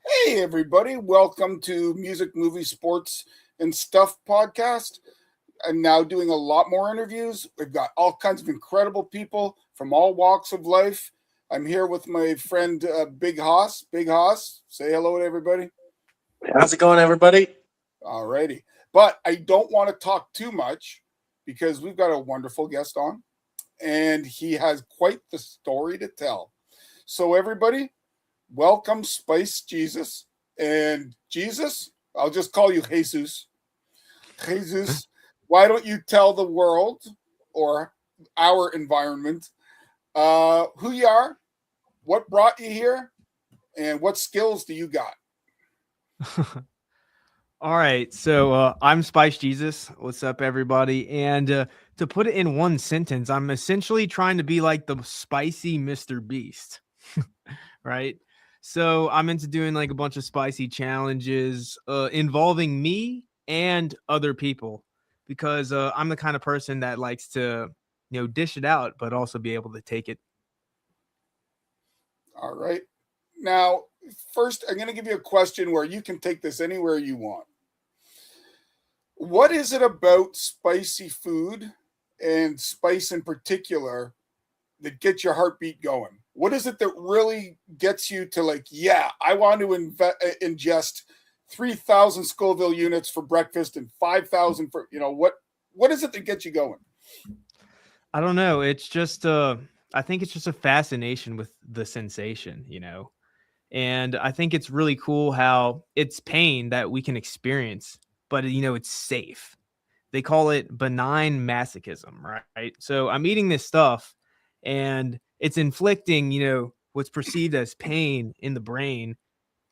Hey, everybody. Welcome to Music, Movie, Sports, and Stuff podcast. I'm now doing a lot more interviews. We've got all kinds of incredible people from all walks of life. I'm here with my friend Big Hoss. Big Hoss, say hello to everybody. How's it going, everybody? Alrighty. But I don't want to talk too much because we've got a wonderful guest on and he has quite the story to tell. So, everybody, welcome Spice Jesus. And Jesus, I'll just call you Jesus. Jesus, why don't you tell the world or our environment who you are, what brought you here, and what skills do you got? All right, so I'm Spice Jesus. What's up, everybody? And to put it in one sentence, I'm essentially trying to be like the spicy Mr. Beast, right? So I'm into doing like a bunch of spicy challenges involving me and other people because I'm the kind of person that likes to, dish it out, but also be able to take it. All right. Now, first, I'm going to give you a question where you can take this anywhere you want. What is it about spicy food and spice in particular that gets your heartbeat going? What is it that really gets you to like, yeah, I want to ingest 3,000 Scoville units for breakfast and 5,000 for, what is it that gets you going? I don't know. It's just I think it's just a fascination with the sensation. And I think it's really cool how it's pain that we can experience, but it's safe. They call it benign masochism, right? So I'm eating this stuff and it's inflicting, what's perceived as pain in the brain,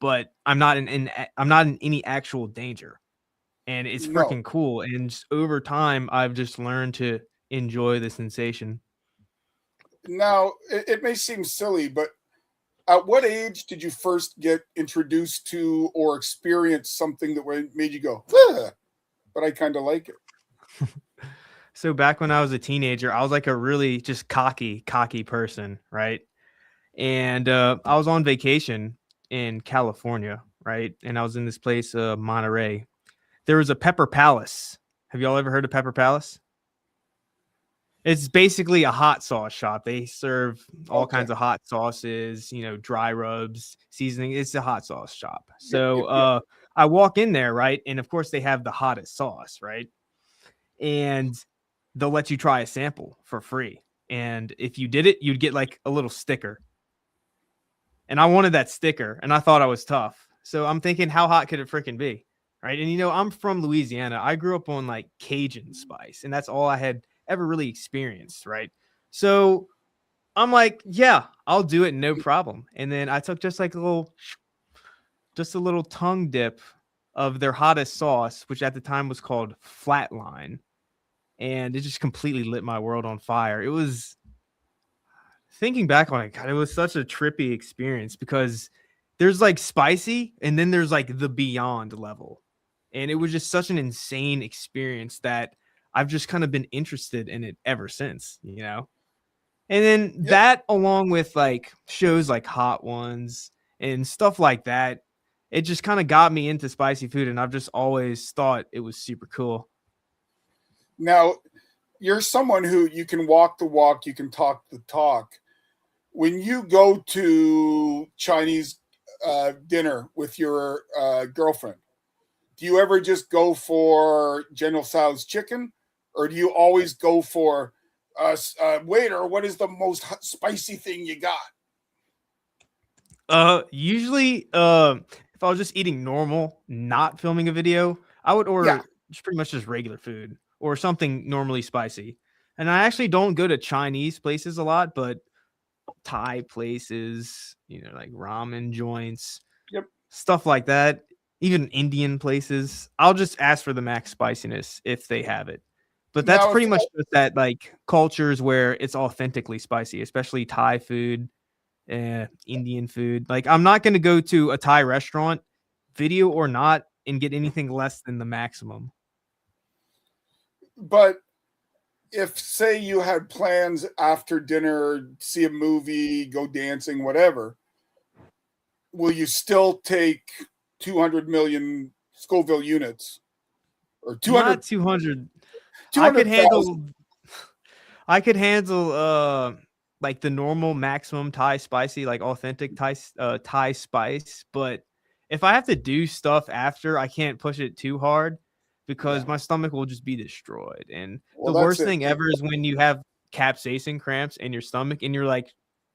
but I'm not in any actual danger. And it's No. freaking cool. And just over time, I've just learned to enjoy the sensation. Now, it may seem silly, but at what age did you first get introduced to or experience something that made you go, but I kind of like it? So back when I was a teenager, I was like a really just cocky person, right? And I was on vacation in California, right? And I was in this place, Monterey. There was a Pepper Palace. Have y'all ever heard of Pepper Palace? It's basically a hot sauce shop. They serve all Okay. kinds of hot sauces, dry rubs, seasoning. It's a hot sauce shop. Yep, So yep, yep. I walk in there, right? And of course, they have the hottest sauce, right? And they'll let you try a sample for free. And if you did it, you'd get like a little sticker. And I wanted that sticker and I thought I was tough. So I'm thinking, how hot could it freaking be? Right. And, I'm from Louisiana. I grew up on like Cajun spice, and that's all I had ever really experienced. Right. So I'm like, yeah, I'll do it. No problem. And then I took just like just a little tongue dip of their hottest sauce, which at the time was called Flatline. And it just completely lit my world on fire. It was, thinking back on it, God, it was such a trippy experience because there's like spicy and then there's like the beyond level. And it was just such an insane experience that I've just kind of been interested in it ever since. And then Yep. that, along with like shows like Hot Ones and stuff like that, it just kind of got me into spicy food. And I've just always thought it was super cool. Now, you're someone who you can walk the walk, you can talk the talk. When you go to Chinese dinner with your girlfriend, do you ever just go for General Tso's chicken, or do you always go for waiter? What is the most spicy thing you got? Usually, if I was just eating normal, not filming a video, I would Yeah. order just pretty much just regular food or something normally spicy. And I actually don't go to Chinese places a lot, but Thai places, like ramen joints, Yep. stuff like that. Even Indian places, I'll just ask for the max spiciness if they have it. But that's Now, if pretty much just that like cultures where it's authentically spicy, especially Thai food, Indian food. Like I'm not going to go to a Thai restaurant, video or not, and get anything less than the maximum. but if say you had plans after dinner, see a movie, go dancing, whatever, will you still take 200 million Scoville units or 200? Not 200. I could 200,000. handle. I could handle like the normal maximum Thai spicy, like authentic Thai spice. But if I have to do stuff after, I can't push it too hard because Yeah. my stomach will just be destroyed. And Well, the that's worst it. thing ever is when you have capsaicin cramps in your stomach and you're like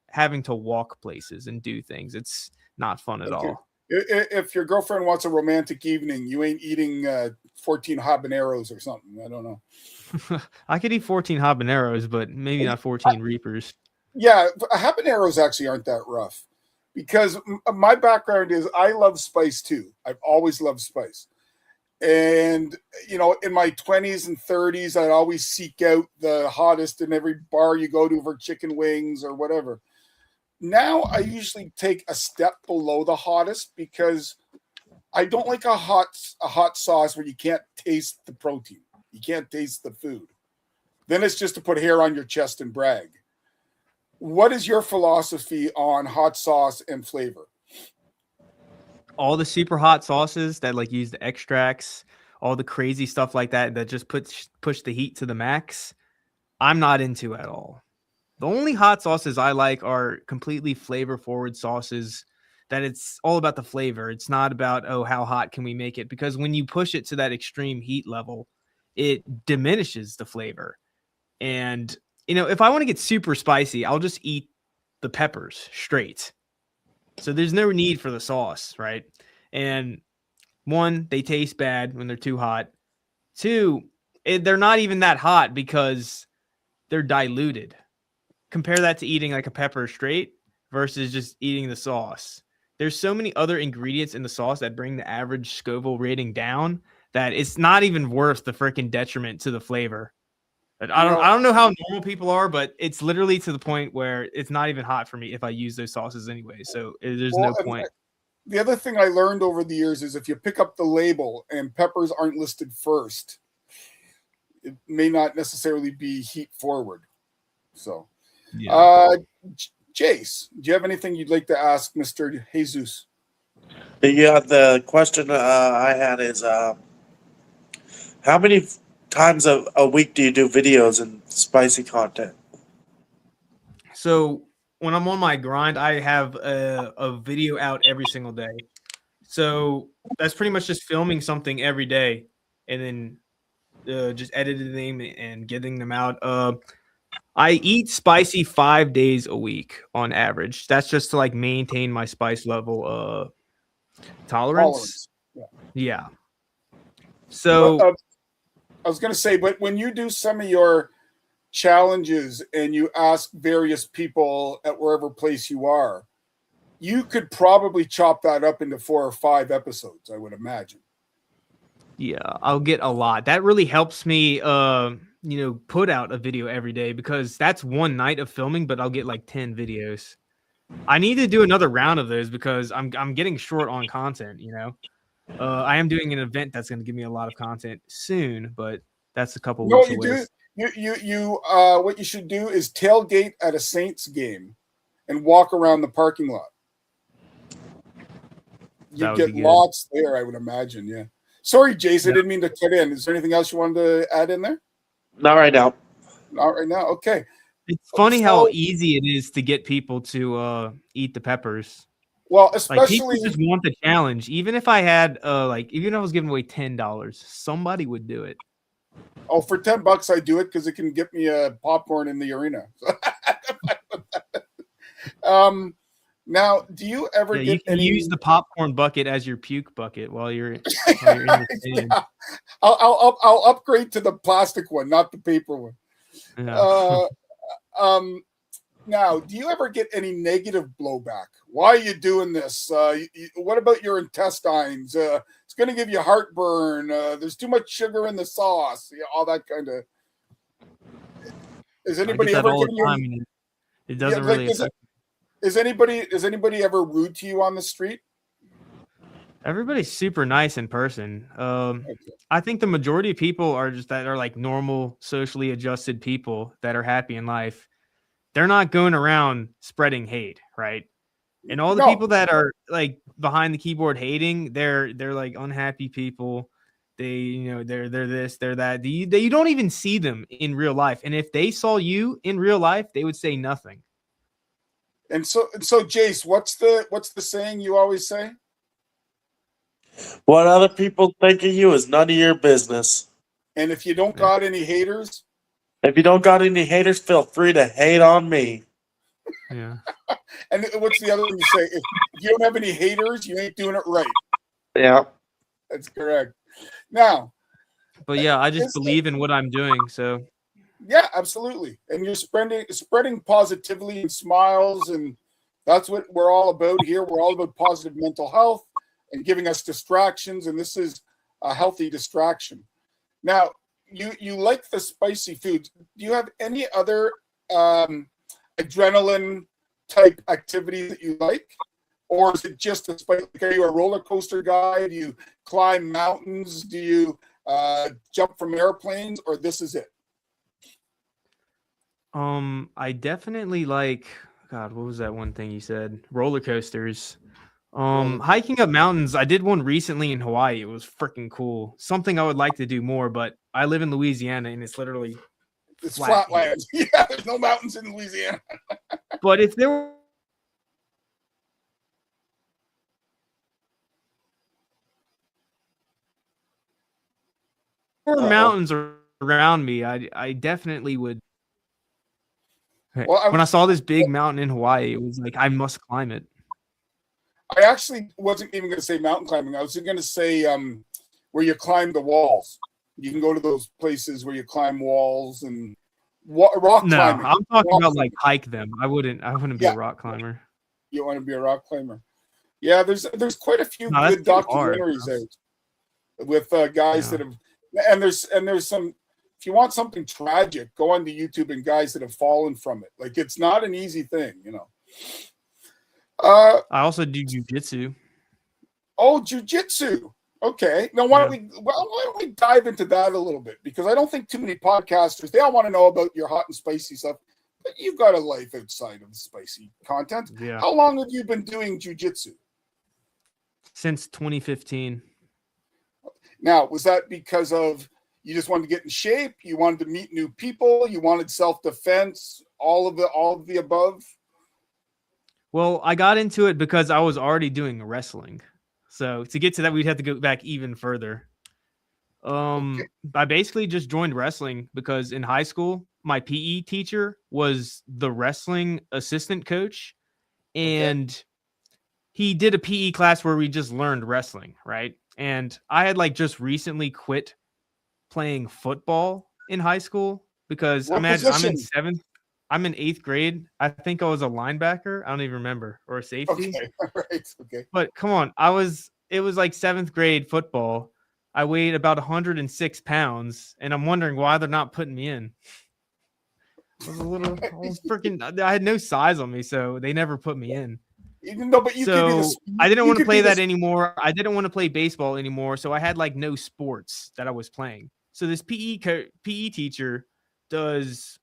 having to walk places and do things. It's not fun at Okay. all. If your girlfriend wants a romantic evening, you ain't eating 14 habaneros or something. I don't know. I could eat 14 habaneros, but maybe not 14 reapers. Yeah, habaneros actually aren't that rough because my background is I love spice too. I've always loved spice. And, you know, in my 20s and 30s, I'd always seek out the hottest in every bar you go to for chicken wings or whatever. Now I usually take a step below the hottest because I don't like a hot sauce where you can't taste the protein. You can't taste the food. Then it's just to put hair on your chest and brag. What is your philosophy on hot sauce and flavor? All the super hot sauces that like use the extracts, all the crazy stuff like that that just push the heat to the max, I'm not into at all. The only hot sauces I like are completely flavor forward sauces that it's all about the flavor. It's not about, oh, how hot can we make it? Because when you push it to that extreme heat level, it diminishes the flavor. And, you know, if I want to get super spicy, I'll just eat the peppers straight. So there's no need for the sauce, right? And one, they taste bad when they're too hot. Two, they're not even that hot because they're diluted. Compare that to eating like a pepper straight versus just eating the sauce. There's so many other ingredients in the sauce that bring the average Scoville rating down that it's not even worth the freaking detriment to the flavor. I don't know how normal people are, but it's literally to the point where it's not even hot for me if I use those sauces anyway. So there's no point. The other thing I learned over the years is if you pick up the label and peppers aren't listed first, it may not necessarily be heat forward. So, Yeah. Jace, do you have anything you'd like to ask Mr. Jesus? Yeah, the question I had is how many times a week do you do videos and spicy content? So when I'm on my grind, I have a video out every single day. So that's pretty much just filming something every day and then just editing them and getting them out. I eat spicy 5 days a week on average. That's just to like maintain my spice level tolerance. Yeah. So I was going to say, but when you do some of your challenges and you ask various people at wherever place you are, you could probably chop that up into 4 or 5 episodes, I would imagine. Yeah, I'll get a lot. That really helps me put out a video every day because that's one night of filming, but I'll get like 10 videos. I need to do another round of those because I'm getting short on content, you know. I am doing an event that's going to give me a lot of content soon, but that's a couple weeks away. What you should do is tailgate at a Saints game and walk around the parking lot. You get lots there, I would imagine. Yeah. Sorry, Jason, I didn't mean to cut in. Is there anything else you wanted to add in there? Not right now. Not right now. Okay. It's funny how easy it is to get people to eat the peppers. Well, especially like people just want the challenge. Even if I had even if I was giving away $10, somebody would do it. Oh, for $10 I do it because it can get me a popcorn in the arena. Now, do you ever get you can any... use the popcorn bucket as your puke bucket while you're in the stadium. Yeah. I'll upgrade to the plastic one, not the paper one. Yeah. Now, do you ever get any negative blowback? Why are you doing this? What about your intestines? It's going to give you heartburn. There's too much sugar in the sauce. All that kind of. Is anybody ever getting you? It doesn't really affect. Is anybody ever rude to you on the street? Everybody's super nice in person. Okay. I think the majority of people are like normal, socially adjusted people that are happy in life. They're not going around spreading hate, right? And all the No. people that are like behind the keyboard hating, they're like unhappy people. They're this, they're that. You don't even see them in real life. And if they saw you in real life, they would say nothing. And so Jace, what's the saying you always say? What other people think of you is none of your business. And if you don't got any haters, If you don't got any haters, feel free to hate on me. Yeah. and what's the other one you say? If you don't have any haters, you ain't doing it right. Yeah. That's correct. Now, But yeah, I just Is it- believe in what I'm doing. So yeah, absolutely. And you're spreading positively and smiles, and that's what we're all about here. We're all about positive mental health and giving us distractions, and this is a healthy distraction. Now, you like the spicy foods. Do you have any other adrenaline type activities that you like? Or is it just a spicy? Are you a roller coaster guy? Do you climb mountains? Do you jump from airplanes? Or this is it? I definitely like, God, what was that one thing you said? Roller coasters. Hiking up mountains. I did one recently in Hawaii. It was freaking cool. Something I would like to do more, but I live in Louisiana and it's literally It's flat flatlands. Yeah, there's no mountains in Louisiana. But if there were mountains around me, I definitely would. Well, When I saw this big mountain in Hawaii, it was like I must climb it. I actually wasn't even going to say mountain climbing. I was going to say where you climb the walls. You can go to those places where you climb walls and rock No, climbing. I'm talking Rock about like hike them. I wouldn't be Yeah. a rock climber. You want to be a rock climber? Yeah, there's quite a few No, that's good too hard, documentaries bro. out with guys Yeah. that have, and there's some. If you want something tragic, go onto YouTube and guys that have fallen from it. Like it's not an easy thing, you know. I also do jujitsu. Oh, jujitsu. Okay. Now why don't we dive into that a little bit? Because I don't think too many podcasters, they all want to know about your hot and spicy stuff, but you've got a life outside of the spicy content. Yeah. How long have you been doing jujitsu? Since 2015. Now, was that because of you just wanted to get in shape, you wanted to meet new people, you wanted self-defense, all of the above? Well, I got into it because I was already doing wrestling. So to get to that, we'd have to go back even further. I basically just joined wrestling because in high school, my PE teacher was the wrestling assistant coach, and he did a PE class where we just learned wrestling, right? And I had like just recently quit playing football in high school because What imagine position? I'm in 8th grade. I think I was a linebacker. I don't even remember, or a safety. Okay, all right, okay. But come on, it was like 7th grade football. I weighed about 106 pounds, and I'm wondering why they're not putting me in. I had no size on me, so they never put me in. No, but you could be So I didn't want to play that anymore. I didn't want to play baseball anymore. So I had like no sports that I was playing. So this PE teacher does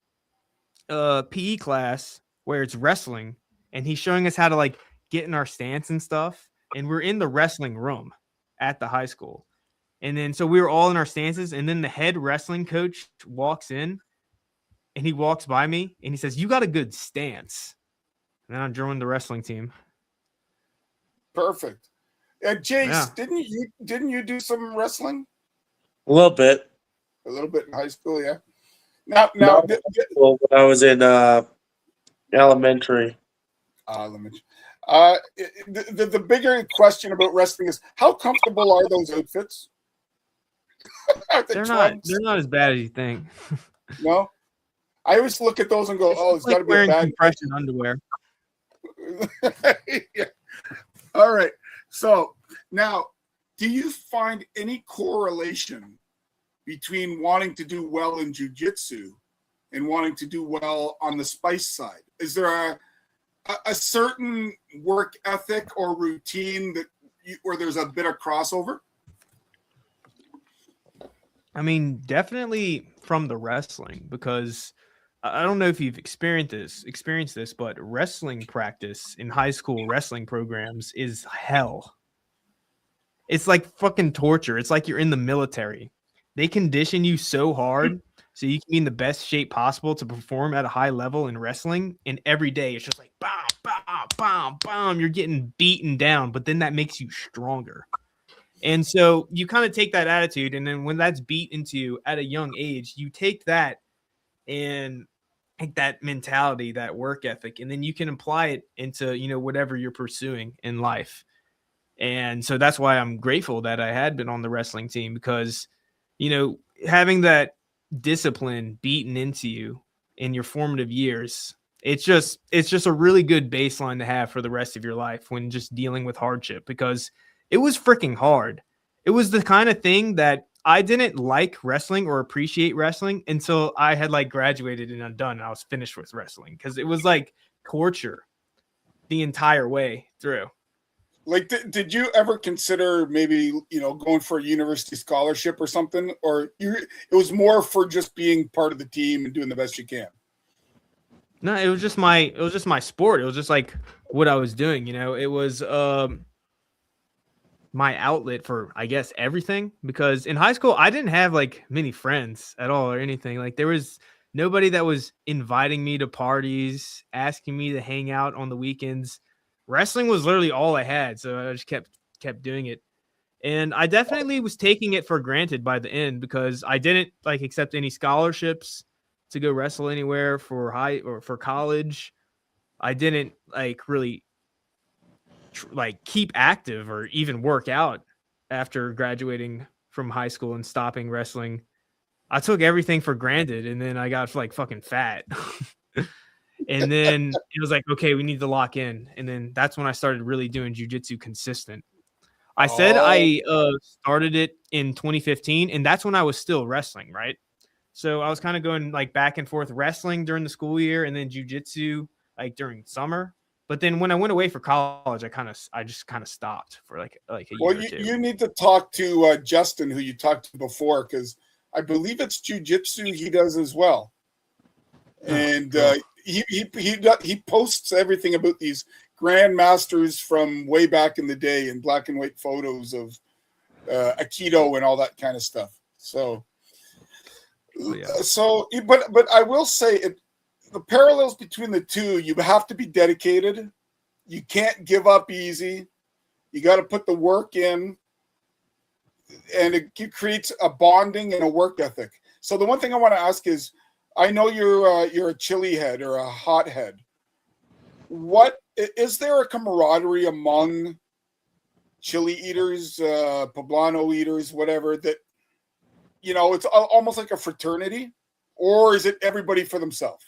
a PE class where it's wrestling, and he's showing us how to like get in our stance and stuff. And we're in the wrestling room at the high school. And then so we were all in our stances, and then the head wrestling coach walks in, and he walks by me and he says, "You got a good stance." And then I joined the wrestling team. Perfect. Jace, Yeah. didn't you do some wrestling? A little bit. A little bit in high school, yeah. Now, Well, when I was in elementary. The bigger question about wrestling is how comfortable are those outfits? They're not as bad as you think. No, I always look at those and go, "Oh, it's got to be a wearing bad compression underwear." Yeah. All right. So now, do you find any correlation between wanting to do well in jiu-jitsu and wanting to do well on the spice side? Is there a certain work ethic or routine where there's a bit of crossover? I mean, definitely from the wrestling, because I don't know if you've experienced this, but wrestling practice in high school wrestling programs is hell. It's like fucking torture. It's like you're in the military. They condition you so hard so you can be in the best shape possible to perform at a high level in wrestling. And every day it's just like bam, bam, bam, bam. You're getting beaten down, but then that makes you stronger. And so you kind of take that attitude, and then when that's beat into you at a young age, you take that and take that mentality, that work ethic, and then you can apply it into, whatever you're pursuing in life. And so that's why I'm grateful that I had been on the wrestling team, because, having that discipline beaten into you in your formative years, it's just a really good baseline to have for the rest of your life when just dealing with hardship, because it was freaking hard. It was the kind of thing that I didn't like wrestling or appreciate wrestling until I had like graduated and I'm done and I was finished with wrestling, because it was like torture the entire way through. Like, did you ever consider maybe, going for a university scholarship or something? Or it was more for just being part of the team and doing the best you can? No, it was just my sport. It was just like what I was doing, It was my outlet for, I guess, everything, because in high school I didn't have like many friends at all or anything. Like there was nobody that was inviting me to parties, asking me to hang out on the weekends. Wrestling was literally all I had, so I just kept doing it. And I definitely was taking it for granted by the end, because I didn't like accept any scholarships to go wrestle anywhere for high or for college. I didn't like really keep active or even work out after graduating from high school and stopping wrestling. I took everything for granted, and then I got like fucking fat. And then it was like, okay, we need to lock in. And then that's when I started really doing jiu-jitsu consistent. I said I started it in 2015, and that's when I was still wrestling, right? So I was kind of going like back and forth wrestling during the school year and then jiu-jitsu like during summer. But then when I went away for college, I just kind of stopped for like a year or two. You need to talk to Justin, who you talked to before, because I believe it's jiu-jitsu he does as well. And he posts everything about these grandmasters from way back in the day in black and white photos of Aikido and all that kind of stuff. So, but I will say the parallels between the two, you have to be dedicated. You can't give up easy. You got to put the work in, and it creates a bonding and a work ethic. So the one thing I want to ask is, I know you're a chili head or a hot head. What is there a camaraderie among chili eaters, poblano eaters, whatever, that it's almost like a fraternity, or is it everybody for themselves?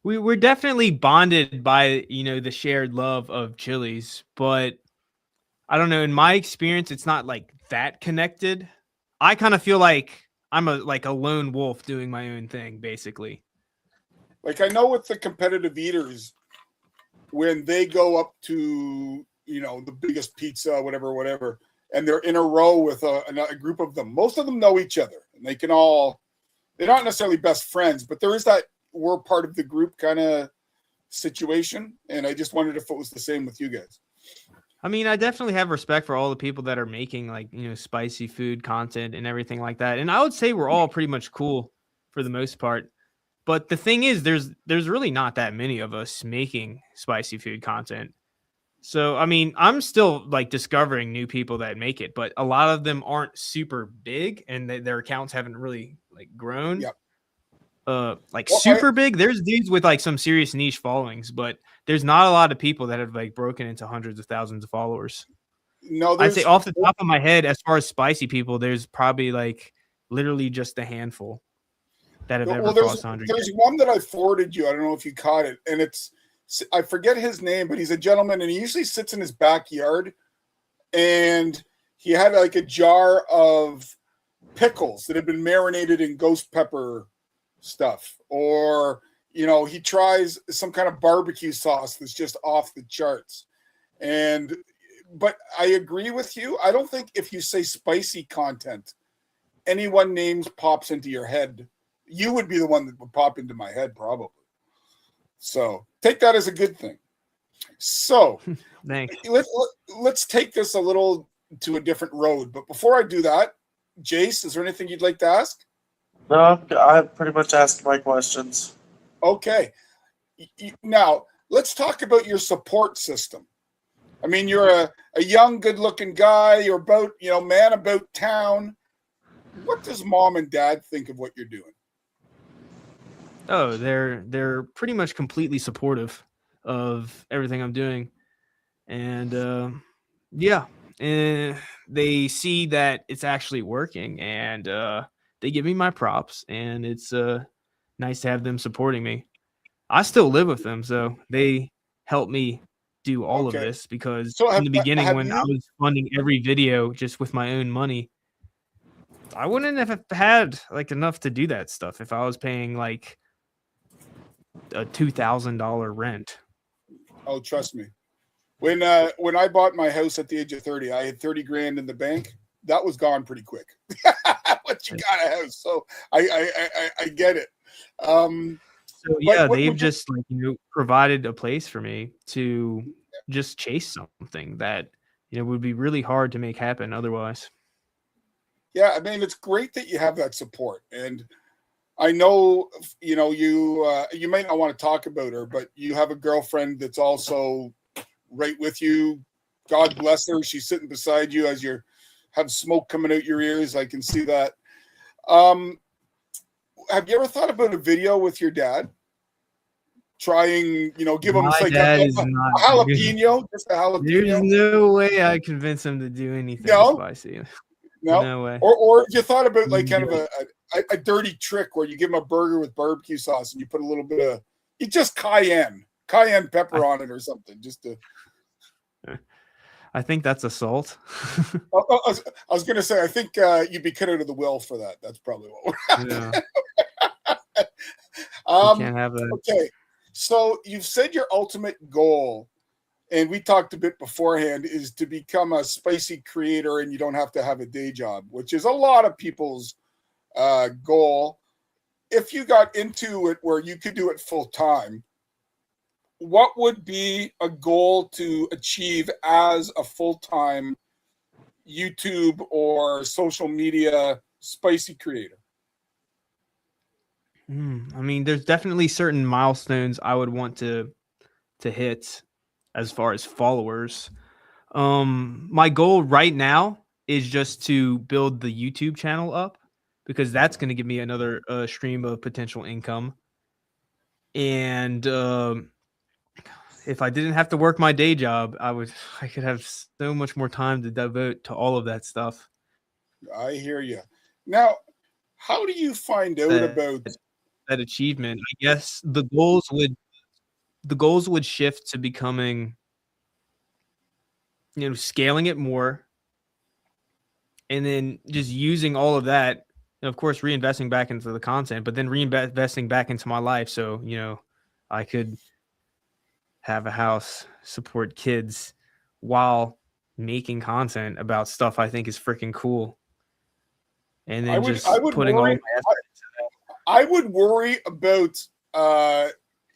We're definitely bonded by the shared love of chilies, but I don't know. In my experience, it's not like that connected. I kind of feel like I'm a lone wolf doing my own thing, basically. Like I know with the competitive eaters, when they go up to the biggest pizza, whatever, and they're in a row with a group of them, most of them know each other, and they're not necessarily best friends, but there is that we're part of the group kind of situation. And I just wondered if it was the same with you guys. I mean, I definitely have respect for all the people that are making spicy food content and everything like that. And I would say we're all pretty much cool for the most part. But the thing is, there's really not that many of us making spicy food content. So, I mean, I'm still discovering new people that make it, but a lot of them aren't super big and their accounts haven't really grown. Yep. Super big. There's dudes with some serious niche followings, but there's not a lot of people that have broken into hundreds of thousands of followers. No, I'd say off the top of my head, as far as spicy people, there's probably literally just a handful that have ever crossed 100. There's one that I forwarded you. I don't know if you caught it, and I forget his name, but he's a gentleman, and he usually sits in his backyard, and he had a jar of pickles that had been marinated in ghost pepper stuff, or he tries some kind of barbecue sauce that's just off the charts. But I agree with you. I don't think if you say spicy content anyone names pops into your head, you would be the one that would pop into my head probably. So take that as a good thing. So Thanks. let's take this a little to a different road. But before I do that, Jace, is there anything you'd like to ask? No, I pretty much asked my questions. Okay. Now, let's talk about your support system. I mean, you're a young, good-looking guy. You're about, man about town. What does mom and dad think of what you're doing? Oh, they're pretty much completely supportive of everything I'm doing, and yeah, and they see that it's actually working, and they give me my props, and it's nice to have them supporting me. I still live with them, so they help me do all of Okay. this because So in the beginning, have when I you? was funding every video just with my own money, I wouldn't have had like enough to do that stuff if I was paying like a $2,000 rent. Oh, trust me. When I bought my house at the age of 30, I had 30 grand in the bank. That was gone pretty quick. Once you got a house, so I get it. So yeah, what they've would you? just provided a place for me to just chase something that would be really hard to make happen otherwise. Yeah, I mean, it's great that you have that support, and I know you might not want to talk about her, but you have a girlfriend that's also right with you. God bless her. She's sitting beside you as you have smoke coming out your ears. I can see that. Have you ever thought about a video with your dad? Trying, give him My like dad a is not jalapeno, just a There's jalapeno. no way I convince him to do anything No? spicy. No, No way. or you thought about like kind of No. a dirty trick where you give him a burger with barbecue sauce and you put a little bit of just cayenne pepper on it or something, just to. I think that's assault. I was going to say, I think you'd be cut out of the will for that. That's probably what would happen. Yeah. You can't have that. Okay, so you've said your ultimate goal, and we talked a bit beforehand, is to become a spicy creator and you don't have to have a day job, which is a lot of people's goal. If you got into it where you could do it full time, what would be a goal to achieve as a full-time YouTube or social media spicy creator? I mean, there's definitely certain milestones I would want to hit as far as followers. My goal right now is just to build the YouTube channel up because that's going to give me another stream of potential income. And if I didn't have to work my day job, I could have so much more time to devote to all of that stuff. I hear you. Now, how do you find out about that achievement? I guess the goals would shift to becoming, scaling it more, and then just using all of that, and of course, reinvesting back into the content, but then reinvesting back into my life. So, I could have a house, support kids while making content about stuff I think is freaking cool. And then I would worry about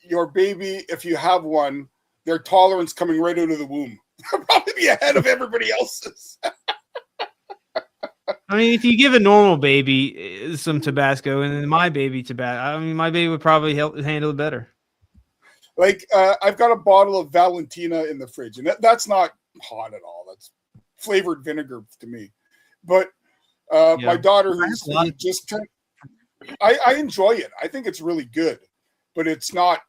your baby, if you have one, their tolerance coming right out of the womb. They'll probably be ahead of everybody else's. I mean, if you give a normal baby some Tabasco and then my baby Tabasco, I mean, my baby would probably handle it better. Like, I've got a bottle of Valentina in the fridge, and that's not hot at all. That's flavored vinegar to me. But my daughter, who just turned, I enjoy it. I think it's really good, but it's not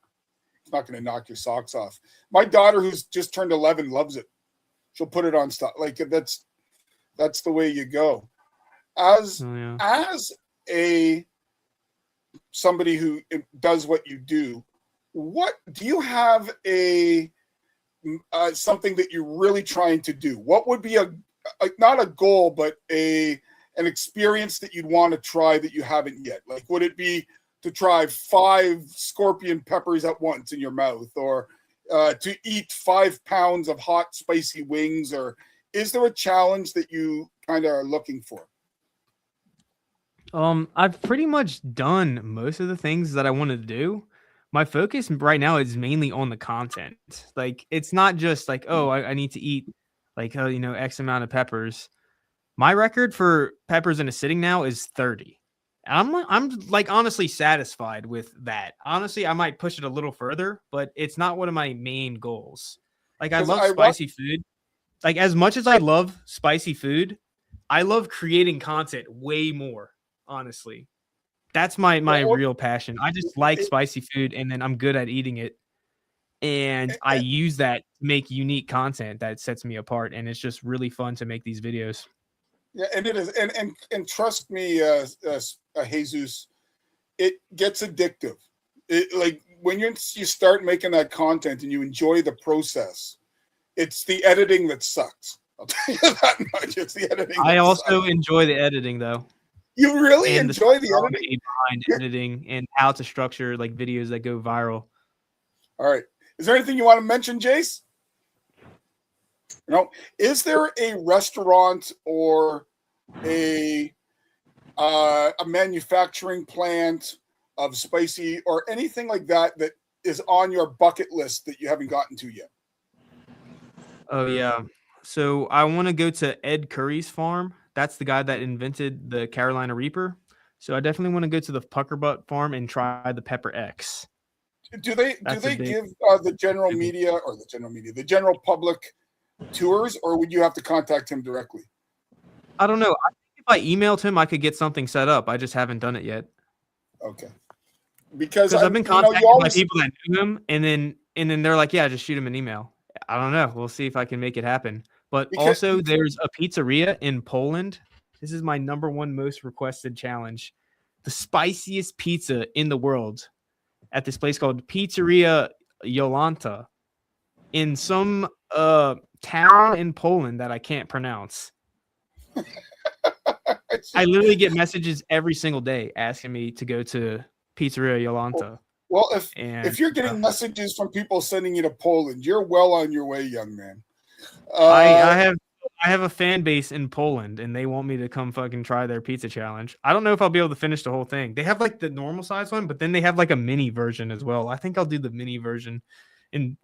going to knock your socks off. My daughter, who's just turned 11, loves it. She'll put it on stuff. Like, that's the way you go. As somebody who does what you do, what do you have something that you're really trying to do? What would be not a goal, but an experience that you'd want to try that you haven't yet? Like, would it be to try 5 scorpion peppers at once in your mouth, or to eat 5 pounds of hot, spicy wings? Or is there a challenge that you kind of are looking for? I've pretty much done most of the things that I wanted to do. My focus right now is mainly on the content. Like, it's not just like, oh, I need to eat like, X amount of peppers. My record for peppers in a sitting now is 30. I'm like honestly satisfied with that. Honestly, I might push it a little further, but it's not one of my main goals. Like, I 'Cause love I watch, spicy food. Like, as much as I love spicy food, I love creating content way more, honestly. That's my well, real passion. I just like it, spicy food, and then I'm good at eating it, and I it, use that to make unique content that sets me apart, and it's just really fun to make these videos. yeah, and it is, and trust me, Jesus, it gets addictive. It like when you start making that content and you enjoy the process, it's the editing that sucks. I'll tell you that much. It's the editing. I That also sucks. enjoy the editing though, You really and the enjoy the editing. psychology behind editing and how to structure like videos that go viral. All right. Is there anything you want to mention, Jace? No. Is there a restaurant or a manufacturing plant of spicy or anything like that that is on your bucket list that you haven't gotten to yet? Oh yeah. So I want to go to Ed Curry's farm. That's the guy that invented the Carolina Reaper. So I definitely want to go to the Puckerbutt farm and try the Pepper X. Do they That's a big give the general media or the general public tours, or would you have to contact him directly? I don't know. I think if I emailed him, I could get something set up. I just haven't done it yet. Okay. Because I've been contacted by people that knew him, and then they're like, "Yeah, just shoot him an email." I don't know. We'll see if I can make it happen. But also, there's a pizzeria in Poland. This is my number one most requested challenge: the spiciest pizza in the world, at this place called Pizzeria Jolanta, in some town in Poland that I can't pronounce. I literally get messages every single day asking me to go to Pizzeria Jolanta. Well, if you're getting messages from people sending you to Poland, you're well on your way, young man. I have a fan base in Poland, and they want me to come fucking try their pizza challenge. I don't know if I'll be able to finish the whole thing. They have like the normal size one, but then they have like a mini version as well. I think I'll do the mini version and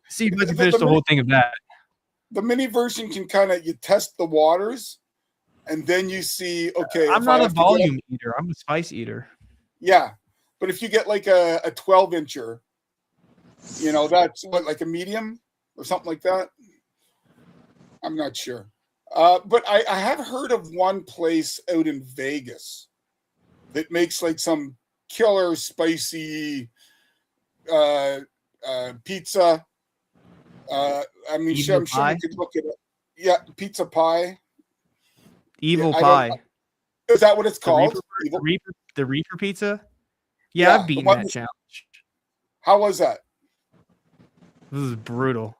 see if I can finish the whole thing of that. The mini version can kind of you test the waters, and then you see. Okay, I'm not a volume eater. I'm a spice eater. Yeah, but if you get like a 12-incher, that's what, like a medium or something like that. I'm not sure. But I have heard of one place out in Vegas that makes like some killer spicy pizza. I'm sure you could look at it. Yeah, pizza pie. Evil pie. Is that what it's called? The Reaper pizza? Yeah, I've beaten that challenge. How was that? This is brutal.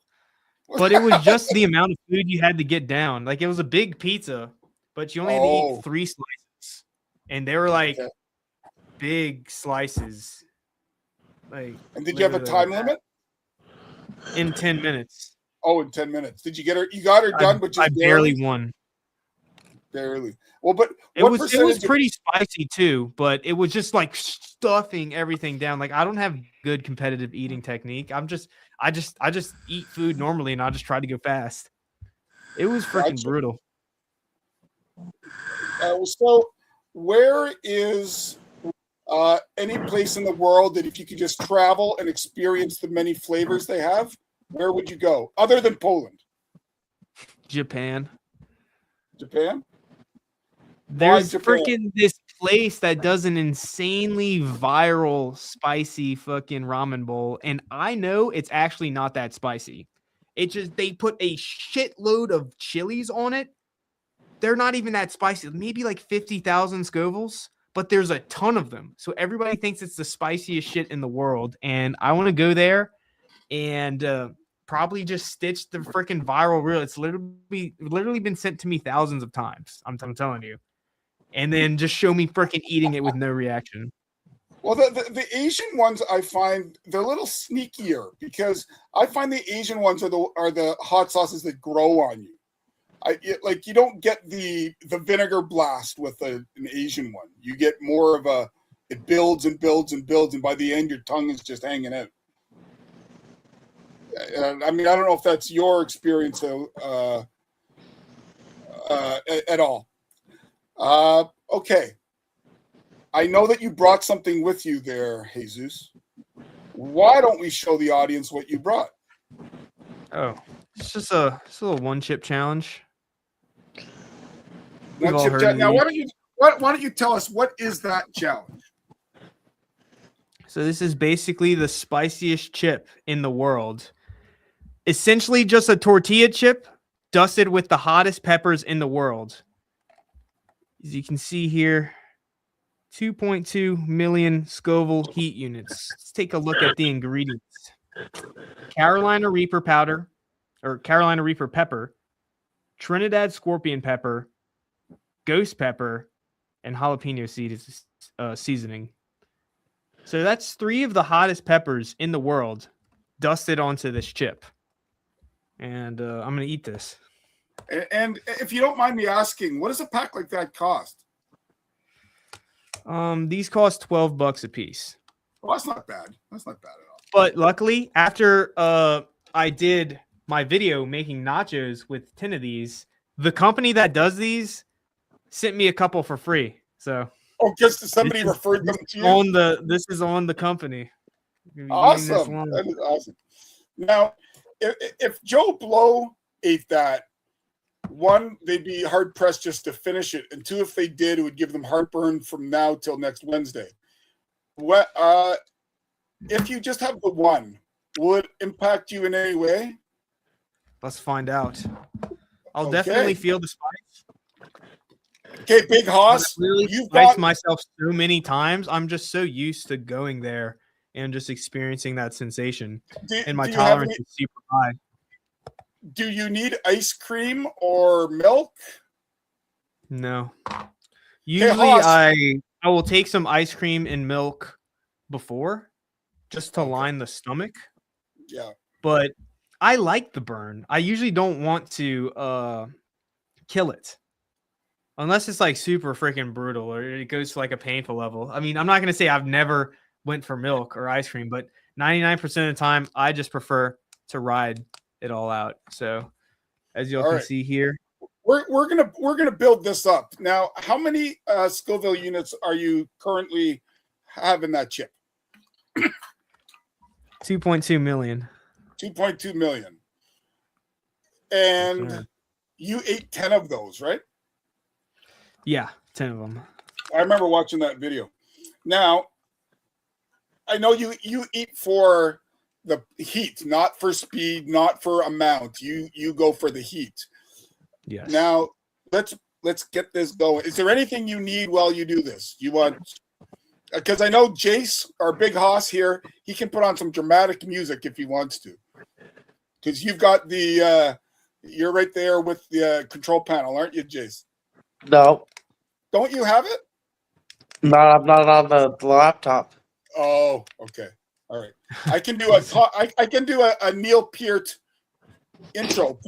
But it was just the amount of food you had to get down. Like, it was a big pizza, but you only had to eat 3 slices. And they were like big slices. Like, and did you have a time limit? In 10 minutes. Oh, in 10 minutes. Did you get her? You got her done, but just I barely won. Barely. Well, but it was pretty spicy too, but it was just like stuffing everything down. Like, I don't have good competitive eating technique. I just eat food normally, and I just try to go fast. It was freaking brutal. So, where is any place in the world that if you could just travel and experience the many flavors they have, where would you go other than Poland? Japan. Japan? There's freaking this place that does an insanely viral spicy fucking ramen bowl, and I know it's actually not that spicy. It just, they put a shitload of chilies on it. They're not even that spicy. Maybe like 50,000 Scovilles, but there's a ton of them. So everybody thinks it's the spiciest shit in the world, and I want to go there and probably just stitch the freaking viral reel. It's literally been sent to me thousands of times. I'm telling you. And then just show me freaking eating it with no reaction. Well, the Asian ones, I find they're a little sneakier because I find the Asian ones are the hot sauces that grow on you. Like you don't get the vinegar blast with an Asian one. You get more of a, it builds and builds and builds, and by the end your tongue is just hanging out. I mean, I don't know if that's your experience at all. Okay. I know that you brought something with you there, Jesus. Why don't we show the audience what you brought? Oh, it's just a little one chip challenge. We've Now, all heard of now these. why don't you tell us what is that challenge? So this is basically the spiciest chip in the world. Essentially just a tortilla chip dusted with the hottest peppers in the world. As you can see here, 2.2 million Scoville heat units. Let's take a look at the ingredients. Carolina Reaper powder, or Carolina Reaper pepper, Trinidad scorpion pepper, ghost pepper, and jalapeno seasoning. So that's 3 of the hottest peppers in the world dusted onto this chip. And I'm going to eat this. And if you don't mind me asking, what does a pack like that cost? These cost $12 a piece. Well, that's not bad. That's not bad at all. But luckily, after I did my video making nachos with 10 of these, the company that does these sent me a couple for free. So just somebody referred them to you. This is on the company. Awesome. That is awesome. Now, if Joe Blow ate that, 1, they'd be hard pressed just to finish it, and 2, if they did, it would give them heartburn from now till next Wednesday. What if you just have the 1? Would it impact you in any way? Let's find out. I'll definitely feel the spice. Okay, Big Hoss, you've spiced myself so many times. I'm just so used to going there and just experiencing that sensation. And my tolerance is super high. Do you need ice cream or milk? No. Usually I will take some ice cream and milk before just to line the stomach. Yeah. But I like the burn. I usually don't want to kill it. Unless it's like super freaking brutal or it goes to like a painful level. I mean, I'm not going to say I've never went for milk or ice cream, but 99% of the time I just prefer to ride it all out. So as y'all can see here, we're gonna build this up. Now, how many Scoville units are you currently having that chip? 2.2 million. 2.2 million. And you ate 10 of those, right? Yeah, 10 of them. I remember watching that video. Now, I know you eat for the heat, not for speed, not for amount. You go for the heat. Yes. Now, let's get this going. Is there anything you need while you do this? You want, because I know Jace, our Big Hoss here, he can put on some dramatic music if he wants to. Because you've got the you're right there with the control panel, aren't you, Jace? No. Don't you have it? No, I'm not on the laptop. Oh, okay. All right. I can do I can do a Neil Peart intro.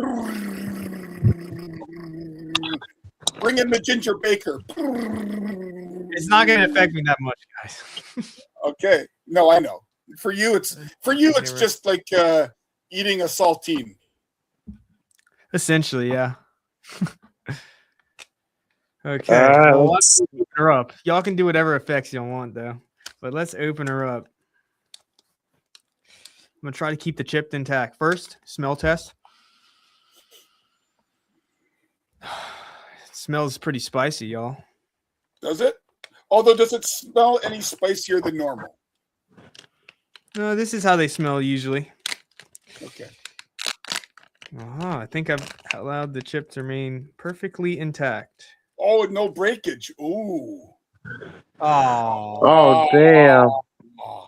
Bring in the Ginger Baker. It's not going to affect me that much, guys. Okay. No, I know. For you, it's just like eating a saltine. Essentially, yeah. Okay. Well, let's open her up. Y'all can do whatever effects y'all want, though. But let's open her up. I'm going to try to keep the chip intact. First, smell test. It smells pretty spicy, y'all. Does it? Although, does it smell any spicier than normal? No, this is how they smell usually. Okay. I think I've allowed the chip to remain perfectly intact. Oh, no breakage. Ooh. Oh, damn. Oh.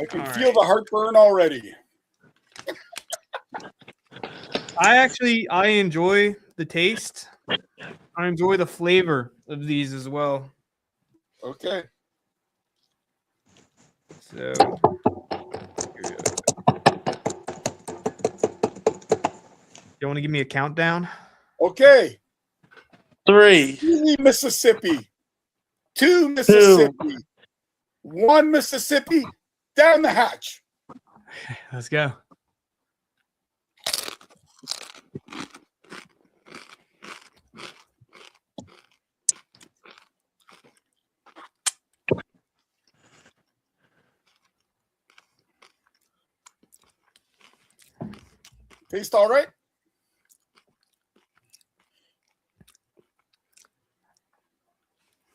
I can feel the heartburn already. I enjoy the taste. I enjoy the flavor of these as well. Okay. So You want to give me a countdown? Okay. 3, 3 Mississippi. 2 Mississippi. 1 Mississippi. Down the hatch. Let's go. Taste all right?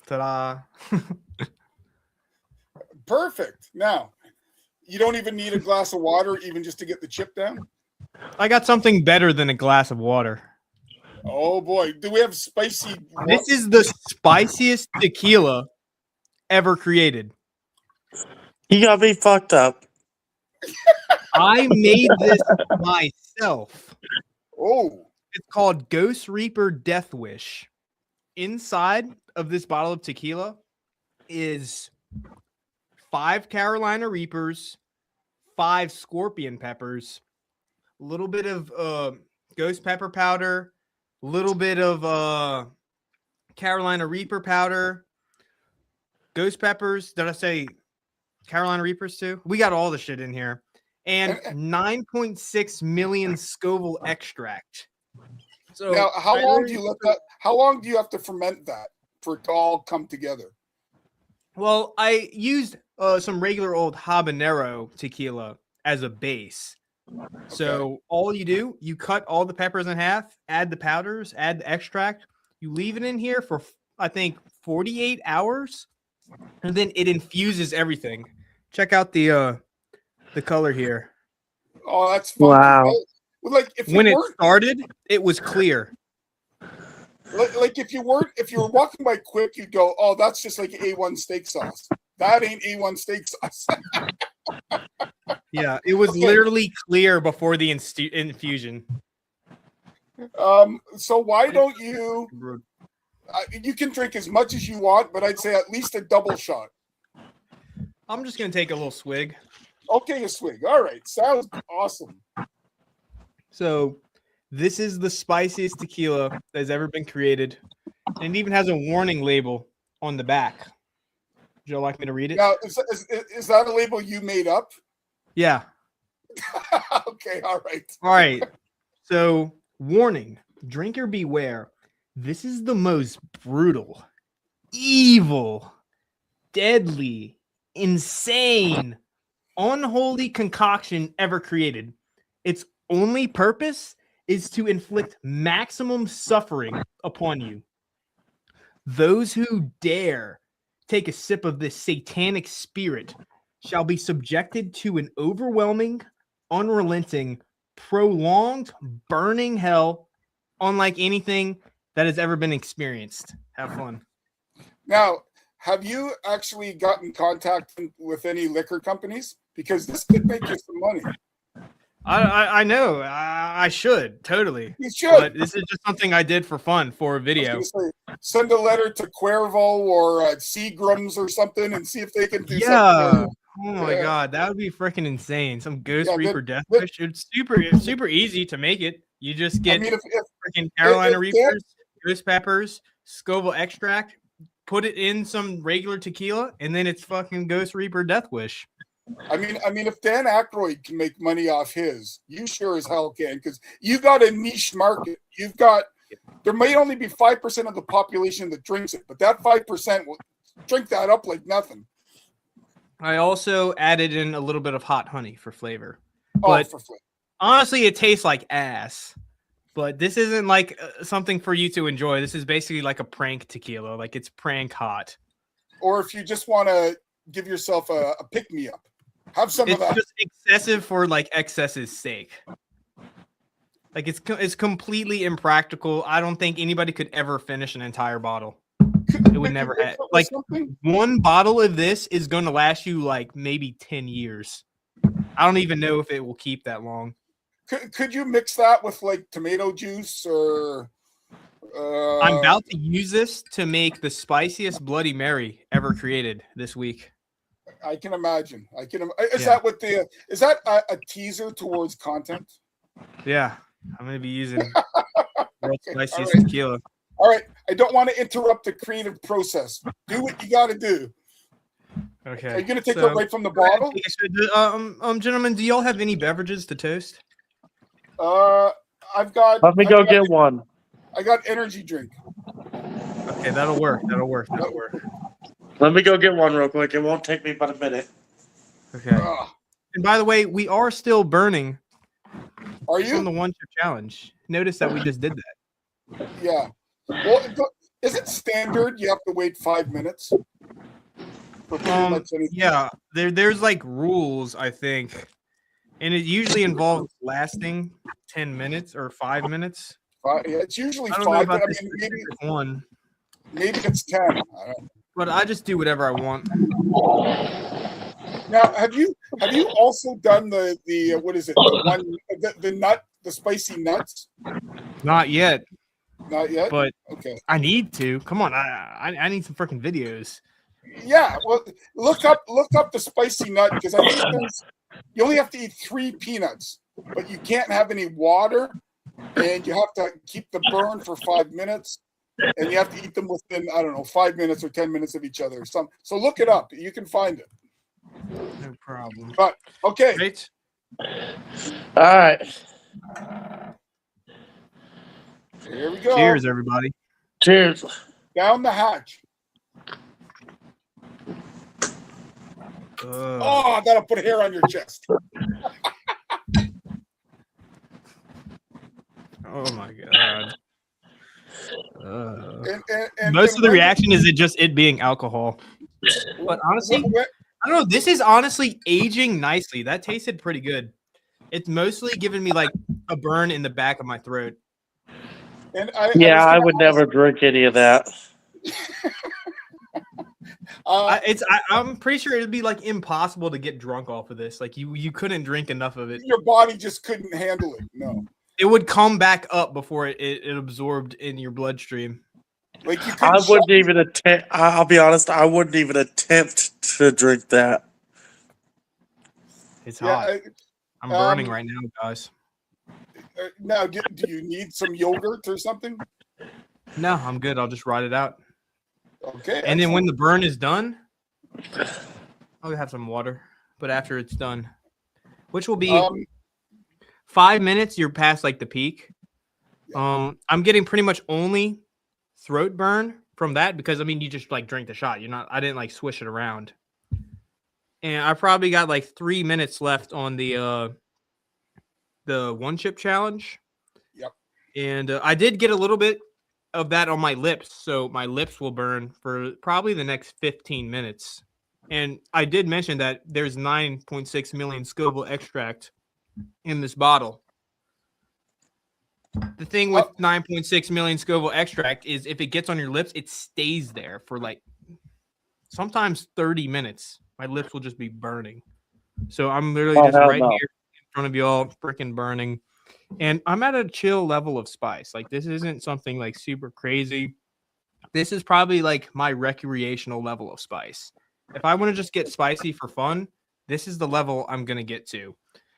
Ta-da. Perfect. Now, you don't even need a glass of water even just to get the chip down? I got something better than a glass of water. Oh boy, do we have spicy? This is the spiciest tequila ever created. you got me fucked up. I made this myself. Oh, It's called Ghost Reaper Death Wish. Inside of this bottle of tequila is 5 Carolina Reapers, 5 Scorpion peppers, a little bit of ghost pepper powder, a little bit of Carolina Reaper powder, ghost peppers. Did I say Carolina Reapers too? We got all the shit in here. And 9.6 million Scoville extract. So now how long do you let that? How long do you have to ferment that for it to all come together? Well, I used some regular old habanero tequila as a base. So all you do, you cut all the peppers in half, add the powders, add the extract. You leave it in here for, I think, 48 hours, and then it infuses everything. Check out the color here. Oh, that's fun. Wow. Like if When you it weren't started, it was clear. like if you were walking by quick, you'd go, "Oh, that's just like A1 steak sauce." That ain't A1 steak sauce. Yeah, it was Okay. literally clear before the infusion. So why don't you? You can drink as much as you want, but I'd say at least a double shot. I'm just gonna take a little swig. Okay, a swig. All right, sounds awesome. So this is the spiciest tequila that has ever been created. And it even has a warning label on the back. Would you like me to read it? Now, is that a label you made up? Yeah. Okay, all right. All right. So, warning, drinker beware. This is the most brutal, evil, deadly, insane, unholy concoction ever created. Its only purpose is to inflict maximum suffering upon you. Those who dare take a sip of this satanic spirit shall be subjected to an overwhelming, unrelenting, prolonged, burning hell unlike anything that has ever been experienced. Have fun. Now, have you actually gotten contact with any liquor companies? Because this could make you some money. I know. I should totally. You should. But this is just something I did for fun for a I video. was gonna say, send a letter to Cuervo or Seagrams or something and see if they can do Yeah. something. Oh my god, that would be freaking insane. Some Ghost Yeah, Reaper Death Wish. It's super easy to make it. You just I get mean, if freaking Carolina if Reapers, ghost peppers, Scoville extract, put it in some regular tequila, and then it's fucking Ghost Reaper Death Wish. I mean, if Dan Aykroyd can make money off his, you sure as hell can, because you got a niche market. There may only be 5% of the population that drinks it, but that 5% will drink that up like nothing. I also added in a little bit of hot honey for flavor. Oh, But for flip. honestly, it tastes like ass. But this isn't like something for you to enjoy. This is basically like a prank tequila. Like it's prank hot. Or if you just want to give yourself a pick-me-up, have some of It's that. just excessive for like excess's sake. Like it's completely impractical. I don't think anybody could ever finish an entire bottle. It would never Mix end. it with Like something? one bottle of this is going to last you like maybe 10 years. I don't even know if it will keep that long. Could you mix that with like tomato juice or? I'm about to use this to make the spiciest Bloody Mary ever created this week. I can imagine. Is Yeah. that a teaser towards content? Yeah. I'm gonna be using world's Okay, spiciest all right. tequila. All right. I don't want to interrupt the creative process. Do what you got to do. Okay. Are you going to take so- it right from the Go ahead and bottle? take a shot. Gentlemen, do y'all have any beverages to toast? I've got. Let me go get one. I got energy drink. Okay, that'll work. That'll work. Let me go get one real quick. It won't take me but a minute. Okay. Ugh. And by the way, we are still burning Are from you? the one chip challenge. Notice that we just did that. Yeah. Well, is it standard? You have to wait 5 minutes. For pretty much anything? Yeah, there's like rules, I think, and it usually involves lasting 10 minutes or 5 minutes. Yeah, it's usually I don't know 5. about But this maybe one, it's 10. I don't know. but I just do whatever I want. Now, have you also done the what is it? The spicy nuts? Not yet, Not yet. but Okay. I need to. Come on, I need some freaking videos. Yeah. Well, look up the spicy nut because I think you only have to eat 3 peanuts, but you can't have any water, and you have to keep the burn for 5 minutes, and you have to eat them within 5 minutes or 10 minutes of each other. So look it up. You can find it. No problem. But okay. Right? All right. Here we go. Cheers, everybody. Cheers. Down the hatch. Oh, that'll put hair on your chest. Oh my god. And Most of the reaction is it being alcohol. But honestly, I don't know. This is honestly aging nicely. That tasted pretty good. It's mostly giving me like a burn in the back of my throat. I would never drink any of that. I'm pretty sure it'd be like impossible to get drunk off of this. Like you couldn't drink enough of it. Your body just couldn't handle it. No. It would come back up before it absorbed in your bloodstream. Like you I wouldn't even attempt. I'll be honest. I wouldn't even attempt to drink that. It's hot. I'm burning right now, guys. Now, do you need some yogurt or something? No, I'm good. I'll just ride it out. Okay. And then when the burn is done, I'll have some water. But after it's done, which will be 5 minutes, you're past like the peak. I'm getting pretty much only throat burn from that because I mean you just like drink the shot. I didn't like swish it around. And I probably got like 3 minutes left on the one chip challenge. Yep. And I did get a little bit of that on my lips, so my lips will burn for probably the next 15 minutes. And I did mention that there's 9.6 million Scoville extract in this bottle. The thing with 9.6 million Scoville extract is if it gets on your lips, it stays there for like sometimes 30 minutes. My lips will just be burning. So I'm literally just right here in front of y'all, freaking burning. And I'm at a chill level of spice. Like this isn't something like super crazy. This is probably like my recreational level of spice. If I want to just get spicy for fun, this is the level I'm going to get to.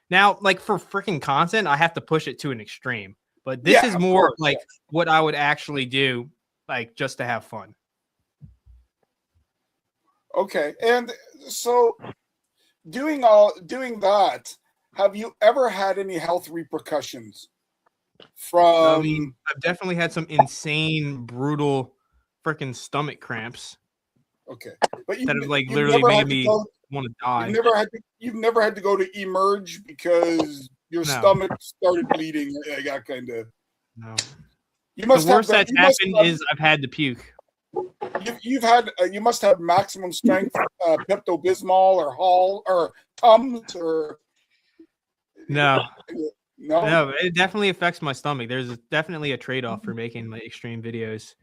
Now, like for freaking content, I have to push it to an extreme. But this is more like what I would actually do, like just to have fun. Okay. And so doing that, have you ever had any health repercussions from? I mean, I've definitely had some insane, brutal, freaking stomach cramps. Okay, but that have like literally made me want to die. You've never had to go to Emerge because your stomach started bleeding. That kind of. No. You must the worst that's happened is I've had to puke. You must have maximum strength Pepto-Bismol or Hall or Tums or. No, No, it definitely affects my stomach. There's definitely a trade-off for making like extreme videos.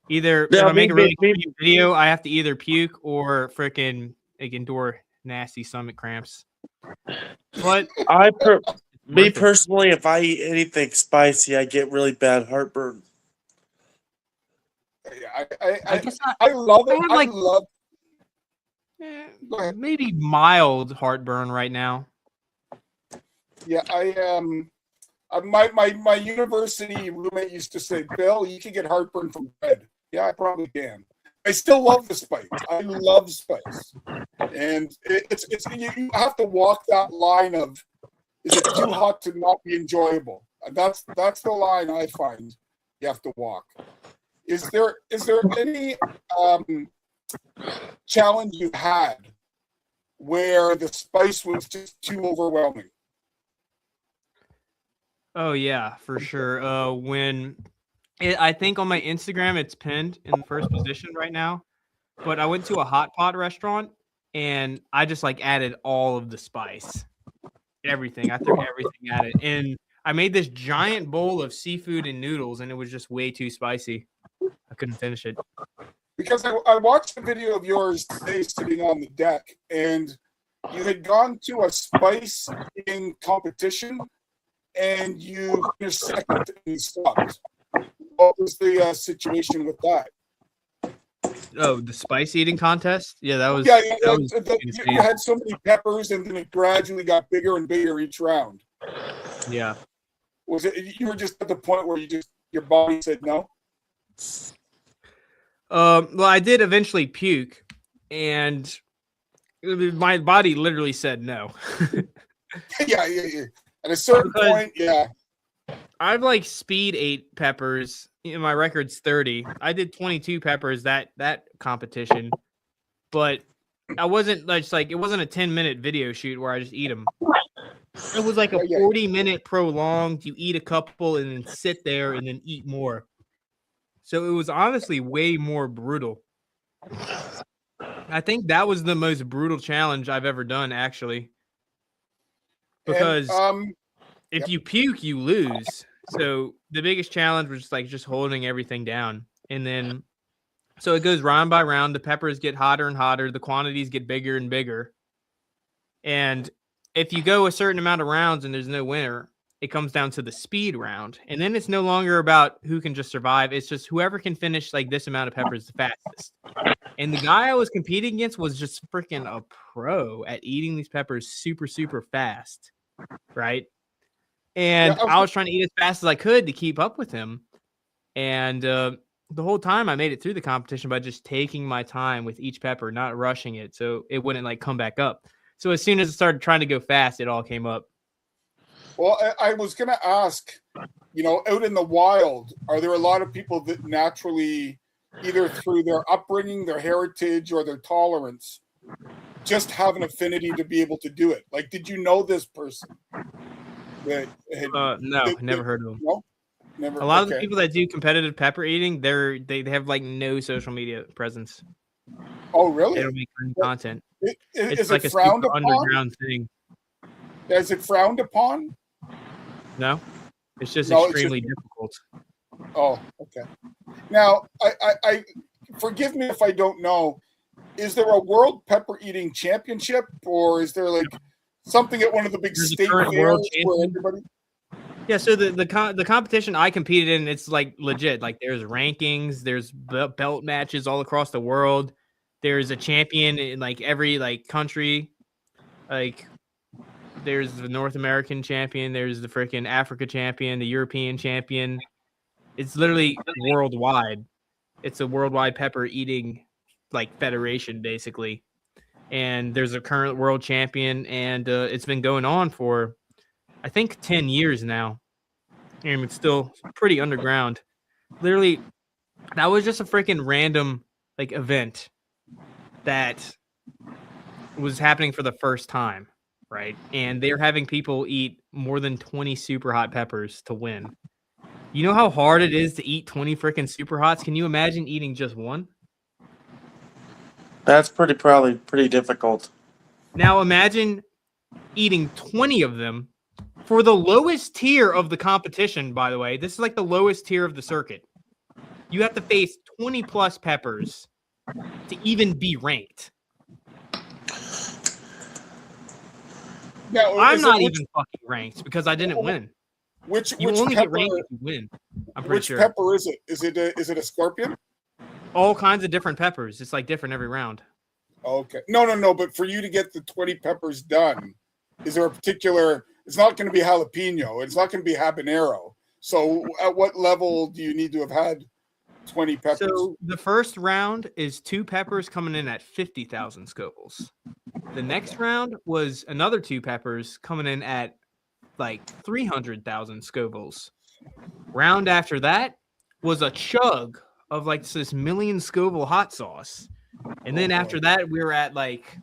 Either if I make a really extreme video, I have to either puke or freaking like endure nasty stomach cramps. But me personally, if I eat anything spicy, I get really bad heartburn. I love it. I love. Maybe mild heartburn right now. Yeah, My university roommate used to say, Bill, you can get heartburn from bread. Yeah, I probably can. I still love the spice. I love spice. And it's you have to walk that line of, is it too hot to not be enjoyable? That's the line I find you have to walk. Is there any challenge you had where the spice was just too overwhelming? Oh yeah, for sure. I think on my Instagram it's pinned in the first position right now. But I went to a hot pot restaurant and I just like added all of the spice, everything. I threw everything at it, and I made this giant bowl of seafood and noodles, and it was just way too spicy. I couldn't finish it. Because I watched a video of yours today sitting on the deck, and you had gone to a spice eating competition, and you finished second and stopped. What was the situation with that? Oh, the spice eating contest? Yeah, that was. Yeah, that was insane. you had so many peppers, and then it gradually got bigger and bigger each round. Yeah. Was it you were just at the point where your body said no? Well, I did eventually puke, and my body literally said no. Yeah. At a certain point, yeah. I've like speed ate peppers. My record's 30. I did 22 peppers that competition, but I wasn't it wasn't a 10-minute video shoot where I just eat them. It was like a 40-minute prolonged. You eat a couple and then sit there and then eat more. So it was honestly way more brutal. I think that was the most brutal challenge I've ever done, actually. Because if you puke, you lose. So the biggest challenge was just holding everything down. And then, so it goes round by round. The peppers get hotter and hotter. The quantities get bigger and bigger. And if you go a certain amount of rounds and there's no winner, it comes down to the speed round. And then it's no longer about who can just survive. It's just whoever can finish like this amount of peppers the fastest. And the guy I was competing against was just freaking a pro at eating these peppers super, super fast. Right. And I was trying to eat as fast as I could to keep up with him. And the whole time I made it through the competition by just taking my time with each pepper, not rushing it. So it wouldn't like come back up. So as soon as I started trying to go fast, it all came up. Well, I was going to ask, out in the wild, are there a lot of people that naturally, either through their upbringing, their heritage, or their tolerance, just have an affinity to be able to do it? Like, did you know this person? No, never heard of them. No? Never. A lot of the people that do competitive pepper eating, they have like no social media presence. Oh, really? They don't make any content. Is like it a frowned super upon? underground thing. Is it frowned upon? No, it's just extremely difficult. Oh, okay. Now, I forgive me if I don't know. Is there a World Pepper Eating Championship, or is there like something at one of the big state fairs where everybody? Yeah, so the competition I competed in, it's like legit. Like there's rankings, there's belt matches all across the world. There's a champion in like every like country. Like there's the North American champion, there's the freaking Africa champion, the European champion. It's literally worldwide. It's a worldwide pepper eating like federation basically. And there's a current world champion, and it's been going on for I think 10 years now. And it's still pretty underground. Literally, that was just a freaking random like event that was happening for the first time, right? And they're having people eat more than 20 super hot peppers to win. You know how hard it is to eat 20 freaking super hots? Can you imagine eating just one? That's probably pretty difficult. Now imagine eating 20 of them for the lowest tier of the competition, by the way. This is like the lowest tier of the circuit. You have to face 20 plus peppers to even be ranked. Now, I'm not even fucking ranked because I didn't win. You only get ranked if you win. I'm pretty sure. Which pepper is it? Is it a scorpion? All kinds of different peppers. It's like different every round. Okay. No. But for you to get the 20 peppers done, is there a particular It's not going to be jalapeno. It's not going to be habanero. So at what level do you need to have had 20 peppers? So the first round is 2 peppers coming in at 50,000 Scovilles. The next round was another 2 peppers coming in at like 300,000 Scovilles. Round after that was a chug of like this million Scoville hot sauce. And then after that, we were at like,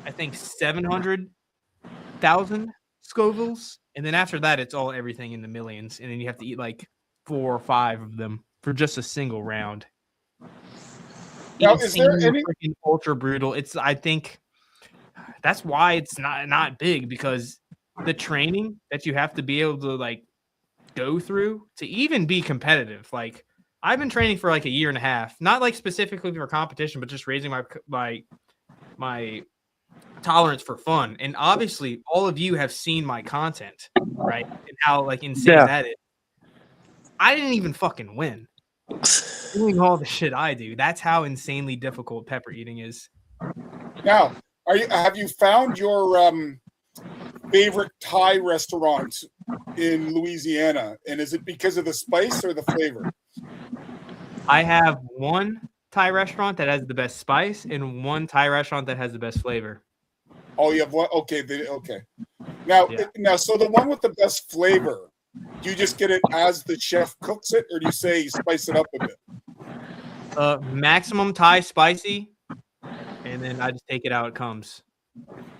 I think 700,000 Scovilles. And then after that, it's all everything in the millions. And then you have to eat like 4 or 5 of them for just a single round. Now, is there any freaking ultra brutal? I think that's why it's not big, because the training that you have to be able to like go through to even be competitive. Like I've been training for like a year and a half, not like specifically for competition, but just raising my tolerance for fun. And obviously all of you have seen my content, right? And how like insane that is. I didn't even fucking win. Doing all the shit I do. That's how insanely difficult pepper eating is. Now, have you found your favorite Thai restaurant in Louisiana? And is it because of the spice or the flavor? I have one Thai restaurant that has the best spice and one Thai restaurant that has the best flavor. Oh, you have one? Okay. Okay. Now, so the one with the best flavor, do you just get it as the chef cooks it, or do you say spice it up a bit? Maximum Thai spicy, and then I just take it how it comes.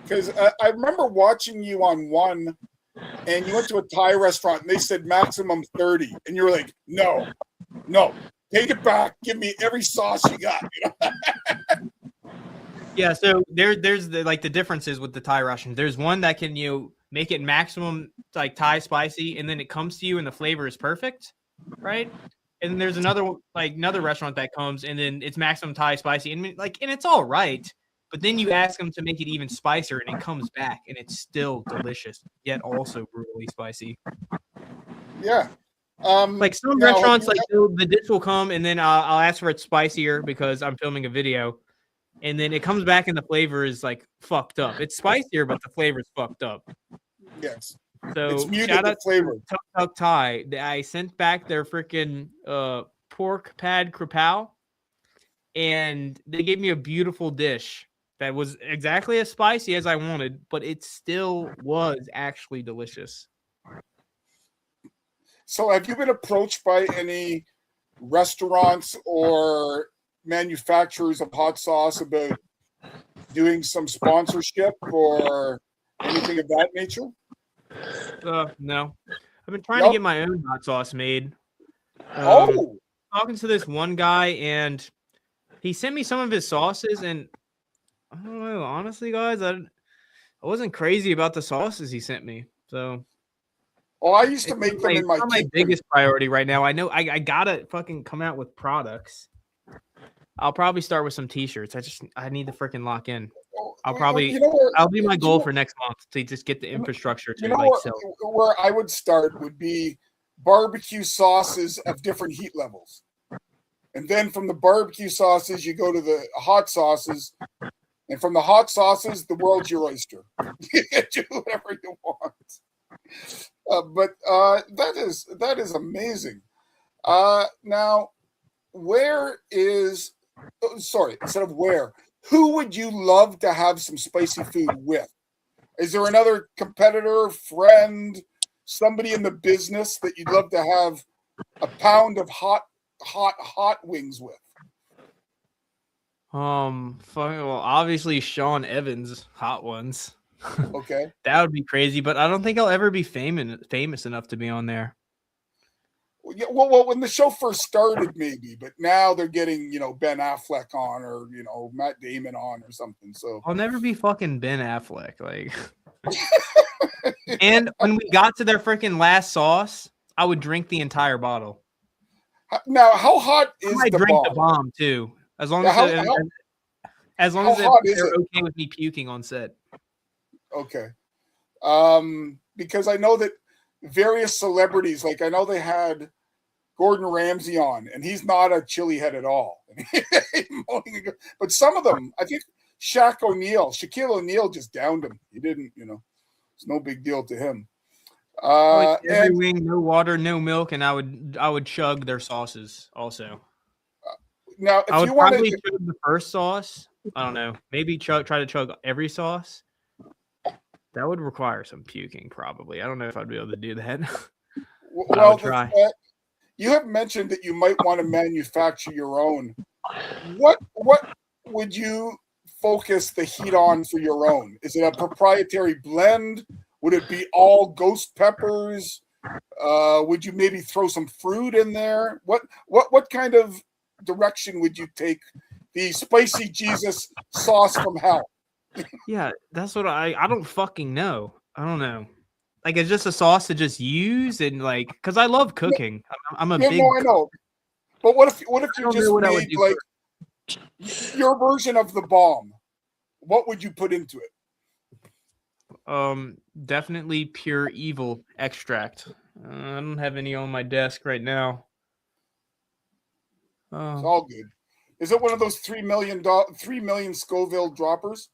Because I remember watching you on one, and you went to a Thai restaurant, and they said maximum 30, and you were like, no, take it back. Give me every sauce you got. You know? Yeah, so there's the differences with the Thai restaurant. There's one that can make it maximum like Thai spicy, and then it comes to you and the flavor is perfect, right? And then there's another restaurant that comes and then it's maximum Thai spicy, and it's all right, but then you ask them to make it even spicier and it comes back and it's still delicious yet also brutally spicy. Yeah. Like some restaurants, the dish will come and then I'll ask for it spicier because I'm filming a video. And then it comes back and the flavor is like fucked up. It's spicier, but the flavor is fucked up. Yes. So it's muted shout the out flavor. to Tuk Tuk Thai. I sent back their freaking pork pad krapao, and they gave me a beautiful dish that was exactly as spicy as I wanted, but it still was actually delicious. So have you been approached by any restaurants or manufacturers of hot sauce about doing some sponsorship or anything of that nature? No. I've been trying to get my own hot sauce made. Talking to this one guy, and he sent me some of his sauces, and I don't know, honestly, guys, I wasn't crazy about the sauces he sent me. So I used to make them in my my biggest priority right now. I know I gotta fucking come out with products. I'll probably start with some t-shirts. I need to freaking lock in. I'll be my goal for next month to just get the infrastructure to sell. Where I would start would be barbecue sauces of different heat levels. And then from the barbecue sauces, you go to the hot sauces. And from the hot sauces, the world's your oyster. You can do whatever you want. But that is amazing. Now, who would you love to have some spicy food with? Is there another competitor, friend, somebody in the business that you'd love to have a pound of hot wings with? Well, obviously Sean Evans, hot ones. Okay. That would be crazy, but I don't think I'll ever be famous enough to be on there. Yeah, well, when the show first started, maybe, but now they're getting, Ben Affleck on or, Matt Damon on or something. So I'll never be fucking Ben Affleck. Like, and when we got to their freaking last sauce, I would drink the entire bottle. Now, how hot is I the drink bomb? the bomb too, as long as they're okay with me puking on set. Okay. Because I know that various celebrities, like I know they had Gordon Ramsay on, and he's not a chili head at all. But some of them, I think Shaquille O'Neal just downed him. He didn't, It's no big deal to him. Like every And wing, no water, no milk, and I would chug their sauces also. now, I if would you want probably to, chug the first sauce. I don't know. Maybe try to chug every sauce. That would require some puking, probably. I don't know if I'd be able to do that. But I well, would try. you have mentioned that you might want to manufacture your own. What would you focus the heat on for your own? Is it a proprietary blend? Would it be all ghost peppers? Would you maybe throw some fruit in there? What kind of direction would you take the spicy Jesus sauce from hell? Yeah, that's what I don't fucking know. I don't know. Like it's just a sauce to just use and like because I love cooking. I'm a Yeah, big. no, I know. But what if I you don't just know what I would made do like your version of the bomb? What would you put into it? Definitely pure evil extract. I don't have any on my desk right now. It's all good. Is it one of those 3 million Scoville droppers?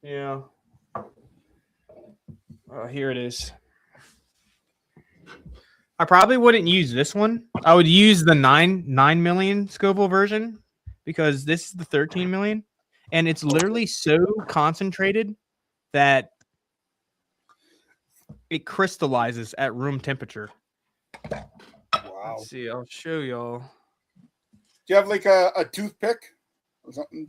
Yeah. Here it is. I probably wouldn't use this one. I would use the 9 million Scoville version because this is the 13 million, and it's literally so concentrated that it crystallizes at room temperature. Wow. Let's see. I'll show y'all. Do you have like a toothpick or something?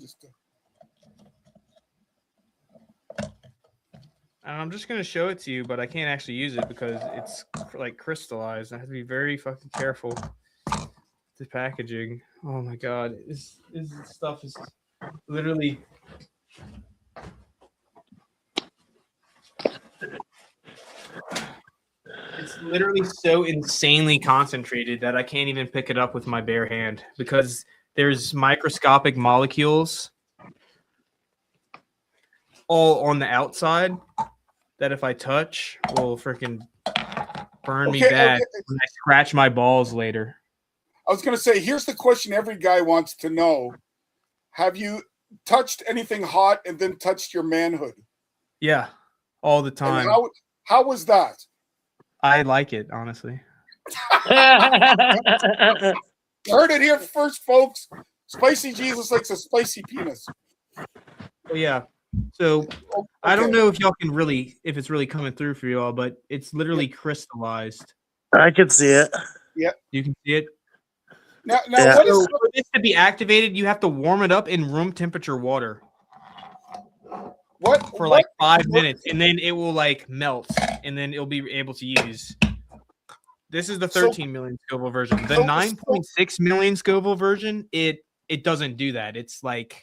And I'm just gonna show it to you, but I can't actually use it because it's like crystallized. I have to be very fucking careful. The packaging. Oh my god, this stuff is literally. It's literally so insanely concentrated that I can't even pick it up with my bare hand because there's microscopic molecules all on the outside that if I touch will freaking burn me bad when I scratch my balls later. I was going to say, here's the question every guy wants to know. Have you touched anything hot and then touched your manhood? Yeah, all the time. And how was that? I like it, honestly. Heard it here first, folks. Spicy Jesus likes a spicy penis. Well, yeah. So Okay. I don't know if y'all can really, if it's really coming through for y'all, but it's literally crystallized. I can see it. You can see it. Now Yeah. what is So for this to be activated, you have to warm it up in room temperature water what for like 5 minutes, and then it will like melt, and then it'll be able to use. This is the 13 million Scoville version. The 9.6 million Scoville version, it doesn't do that. It's like,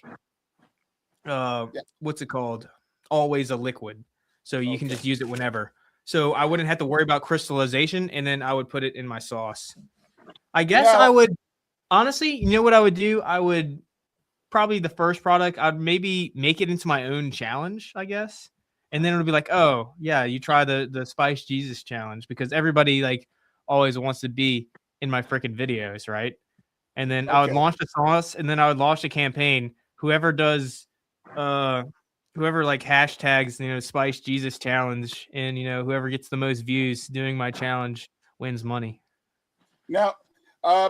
what's it called? Always a liquid, so you can just use it whenever. So I wouldn't have to worry about crystallization, and then I would put it in my sauce. I guess I would. Honestly, you know what I would do? I would probably the first product, I'd maybe make it into my own challenge, I guess. And then it'll be like, oh, yeah, you try the Spice Jesus challenge because everybody like always wants to be in my freaking videos, right? And then I would launch the sauce and then I would launch a campaign. Whoever does whoever like hashtags, you know, Spice Jesus challenge and you know, whoever gets the most views doing my challenge wins money. Now I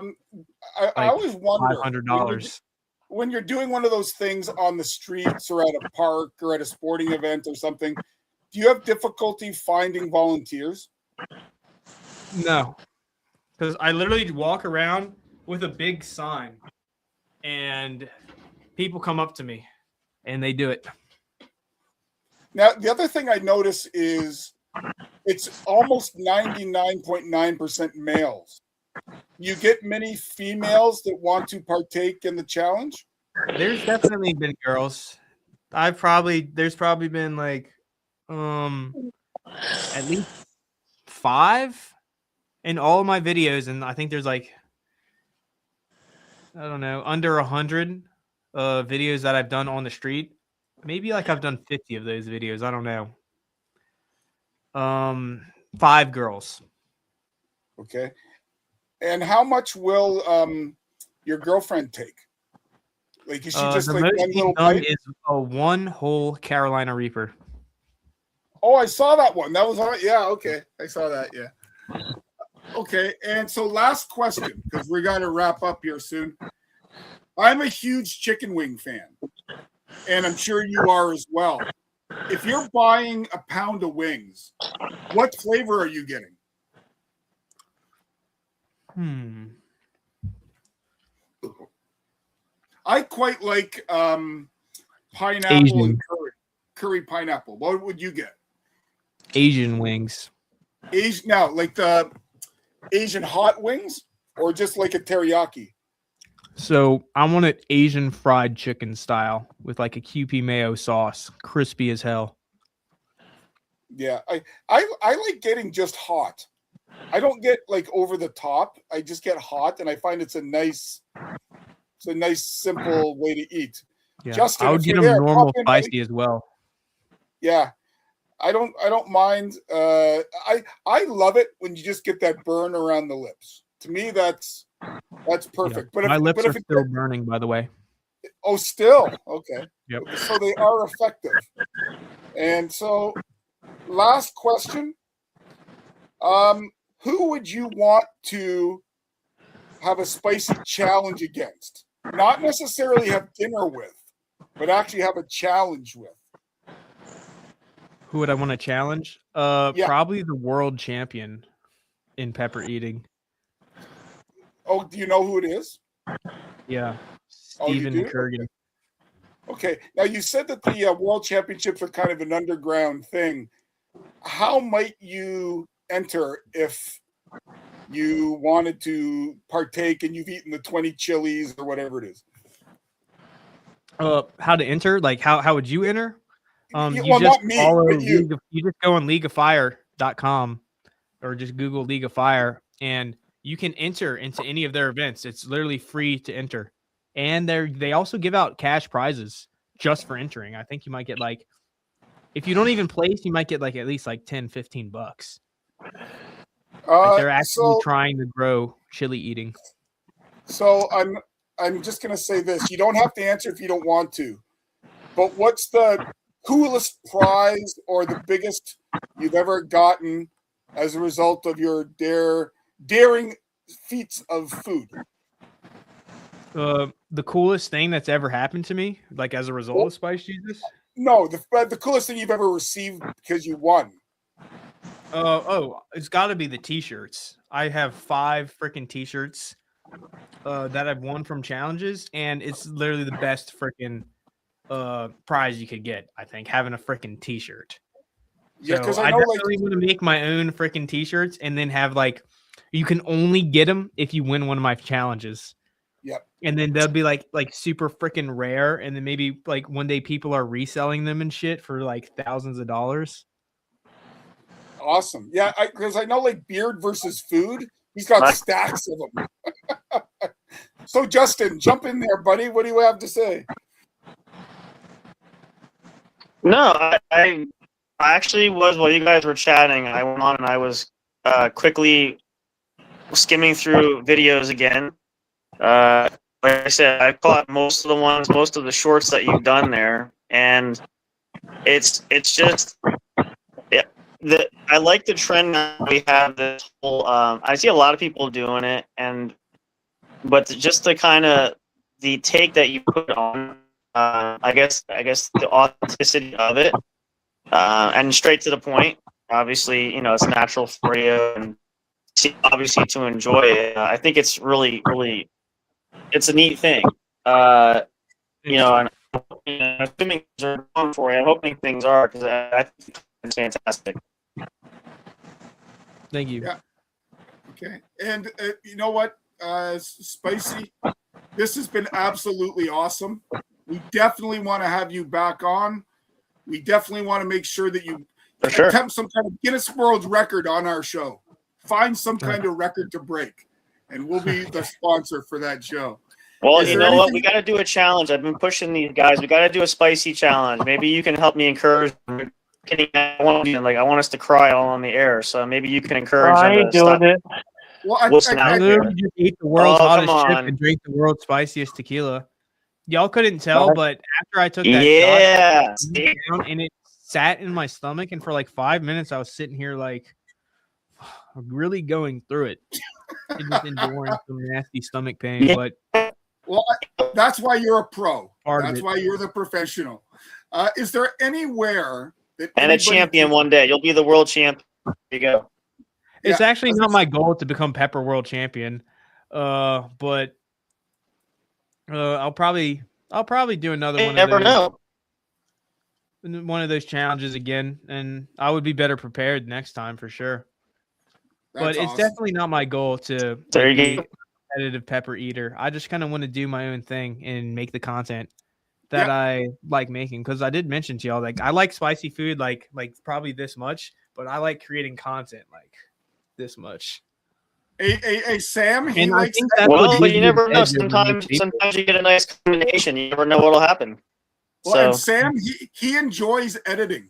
always wonder $500 when you're doing one of those things on the streets or at a park or at a sporting event or something. Do you have difficulty finding volunteers? No, because I literally walk around with a big sign, and people come up to me, and they do it. Now the other thing I notice is it's almost 99.9% males. You get many females that want to partake in the challenge? There's definitely been girls. There's probably been like at least 5 in all of my videos, and I think there's like I don't know, under 100 videos that I've done on the street. Maybe like I've done 50 of those videos. I don't know. 5 girls. Okay. And how much will your girlfriend take? Like, is she just The like most one she's little done bite? is a 1 whole Carolina Reaper. Oh, I saw that one. That was on. Yeah, okay. I saw that. Yeah. Okay. And so last question, because we got to wrap up here soon. I'm a huge chicken wing fan, and I'm sure you are as well. If you're buying a pound of wings, what flavor are you getting? I quite like pineapple Asian. and curry pineapple. What would you get? Asian wings. Asian now, like the Asian hot wings, or just like a teriyaki? So I want it Asian fried chicken style with like a QP mayo sauce, crispy as hell. Yeah, I like getting just hot. I don't get like over the top. I just get hot, and I find it's a nice simple way to eat. Yeah, Justin, I would if get you're them there, normal pop in, buddy. spicy as well. Yeah, I don't mind. I love it when you just get that burn around the lips. To me, that's perfect. Yeah. But My lips are it- still burning, by the way. Oh, still okay. Yep. So they are effective. And so, last question: who would you want to have a spicy challenge against? Not necessarily have dinner with, but actually have a challenge with. Who would I want to challenge? Yeah. Probably the world champion in pepper eating. Oh, do you know who it is? Yeah, Oh, you Stephen do? Kurgan. Okay. Now you said that the World Championships are kind of an underground thing. How might you enter if you wanted to partake and you've eaten the 20 chilies or whatever it is? How to enter? Like how would you enter? Yeah, You well, just not me, follow but you. you just go on leagueoffire.com or just Google League of Fire and you can enter into any of their events. It's literally free to enter. And they also give out cash prizes just for entering. I think you might get like, if you don't even place, you might get like at least like 10, 15 bucks. Like they're actually trying to grow chili eating. So I'm just gonna say this. You don't have to answer if you don't want to. But what's the coolest prize or the biggest you've ever gotten as a result of your daring feats of food? The coolest thing that's ever happened to me, like as a result of Spice Jesus? No, the coolest thing you've ever received because you won. It's got to be the t-shirts. I have 5 freaking t-shirts that I've won from challenges, and it's literally the best freaking prize you could get. I think having a freaking t-shirt. Yeah, because so I know definitely want to make my own freaking t-shirts, and then have like you can only get them if you win one of my challenges. Yep. And then they'll be like super freaking rare, and then maybe like one day people are reselling them and shit for like thousands of dollars. Awesome. Yeah, because I know like Beard versus Food, he's got stacks of them. So Justin, jump in there, buddy. What do you have to say? No, I actually was, while you guys were chatting, I went on and I was quickly skimming through videos again. Like I said, I caught most of the shorts that you've done there, and it's just, yeah. I like the trend that we have. This whole, I see a lot of people doing it, but just the kind of the take that you put on, I guess the authenticity of it, and straight to the point. Obviously, it's natural for you, and obviously to enjoy it. I think it's really, really, it's a neat thing. And assuming things are going for you, I'm hoping things are, because I think it's fantastic. Thank you. Yeah. Okay. And you know what, Spicy, this has been absolutely awesome. We definitely want to have you back on. We definitely want to make sure that you attempt some kind of Guinness World Record on our show. Find some kind of record to break, and we'll be the sponsor for that show. Well, you know what? We got to do a challenge. I've been pushing these guys. We got to do a spicy challenge. Maybe you can help me encourage. I want us to cry all on the air. So maybe you can encourage them. I ain't doing it. Well, I literally just ate the world's hottest chip and drank the world's spiciest tequila. Y'all couldn't tell, but after I took that shot, and it sat in my stomach, and for like 5 minutes, I was sitting here like really going through it, and just enduring some nasty stomach pain. Yeah. But Well, that's why you're a pro. Part of That's it. why you're the professional. Is there anywhere that And a anybody champion can- one day. You'll be the world champ. There you go. it's Yeah, actually not my goal to become Pepper World Champion. But I'll probably do another You one never of those. know. One of those challenges again, and I would be better prepared next time for sure. But That's it's awesome. definitely not my goal to There like, you be go. a competitive pepper eater. I just kind of want to do my own thing and make the content that Yeah. I like making. Because I did mention to y'all, like I like spicy food, like probably this much, but I like creating content like this much. Hey, Sam, he And I likes think that's what Well, gives you me never the know. edge over most people. Sometimes you get a nice combination. You never know what'll happen. well, and So Sam, he enjoys editing.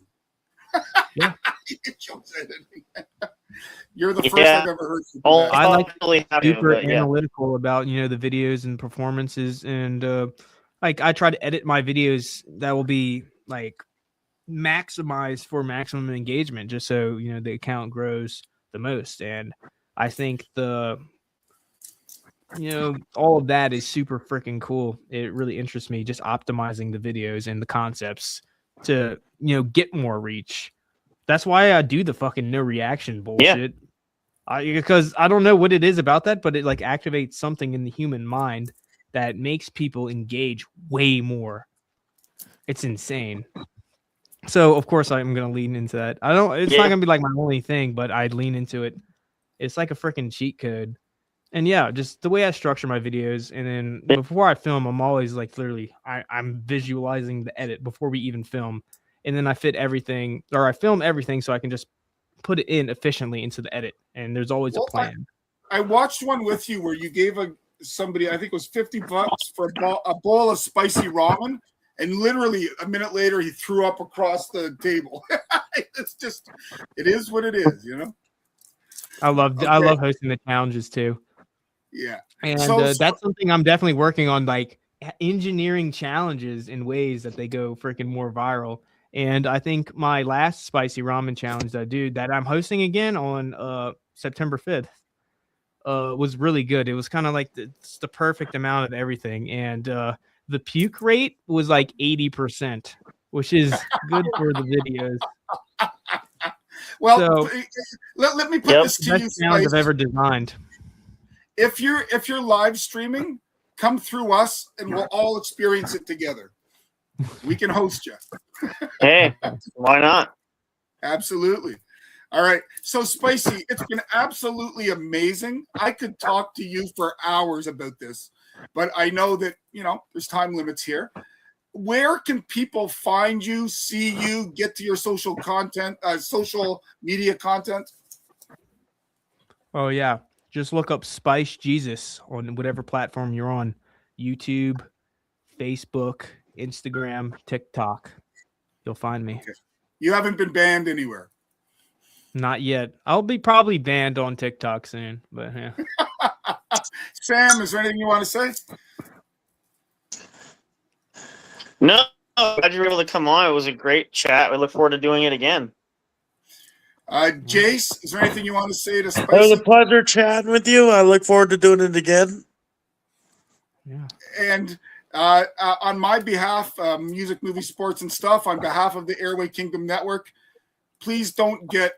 Yeah. He enjoys editing. You're the first Yeah. I've ever heard you do I'll that. I like probably have to, super but yeah. analytical about the videos and performances, and like I try to edit my videos that will be like maximized for maximum engagement, just so the account grows the most. And I think all of that is super freaking cool. It really interests me, just optimizing the videos and the concepts to get more reach. That's why I do the fucking no reaction bullshit. Because I don't know what it is about that, but it like activates something in the human mind that makes people engage way more. It's insane. So of course I'm gonna lean into that. It's not Yeah. gonna be like my only thing, but I'd lean into it. It's like a freaking cheat code. And yeah, just the way I structure my videos, and then before I film, I'm always like literally I'm visualizing the edit before we even film. And then I fit everything, or I film everything so I can just put it in efficiently into the edit. And there's always Well, a plan. I watched one with you where you gave somebody, I think it was $50 for a bowl of spicy ramen, and literally a minute later he threw up across the table. It's just, it is what it is, I love hosting the challenges too. Yeah. And So- that's something I'm definitely working on, like engineering challenges in ways that they go freaking more viral. And I think my last spicy ramen challenge that I'm hosting again on September 5th was really good. It was kind of like it's the perfect amount of everything. And the puke rate was like 80%, which is good for the videos. Well, So- let me put Yep. this to you, Best challenge I've Spice. ever designed. If you're live streaming, come through us and we'll all experience it together. We can host you. Hey, why not? Absolutely. All right. So Spicy, it's been absolutely amazing. I could talk to you for hours about this, but I know that, there's time limits here. Where can people find you, see you, get to your social media content? Oh yeah. Just look up Spice Jesus on whatever platform you're on. YouTube, Facebook, Instagram, TikTok. You'll find me. You haven't been banned anywhere. Not yet. I'll be probably banned on TikTok soon, but yeah. Sam, is there anything you want to say? No, glad you were able to come on. It was a great chat. We look forward to doing it again. Jace, is there anything you want to say to It was Spicy? a pleasure chatting with you. I look forward to doing it again. Yeah. And on my behalf, music, movie, sports, and stuff, on behalf of the Airway Kingdom Network, please don't get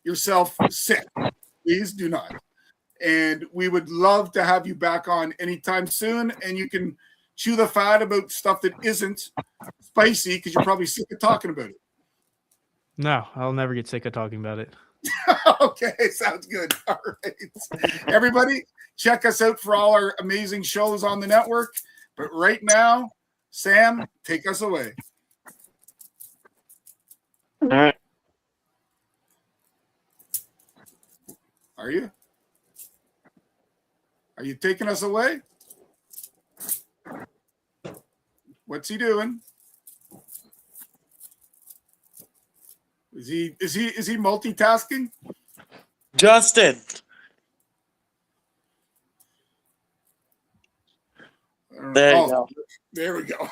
yourself sick. Please do not. And we would love to have you back on anytime soon. And you can chew the fat about stuff that isn't spicy because you're probably sick of talking about it. No, I'll never get sick of talking about it. Okay, sounds good. All right. Everybody, check us out for all our amazing shows on the network. But right now, Sam, take us away. All right. Are you? Are you taking us away? What's he doing? Is he multitasking? Justin. There you go. There we go.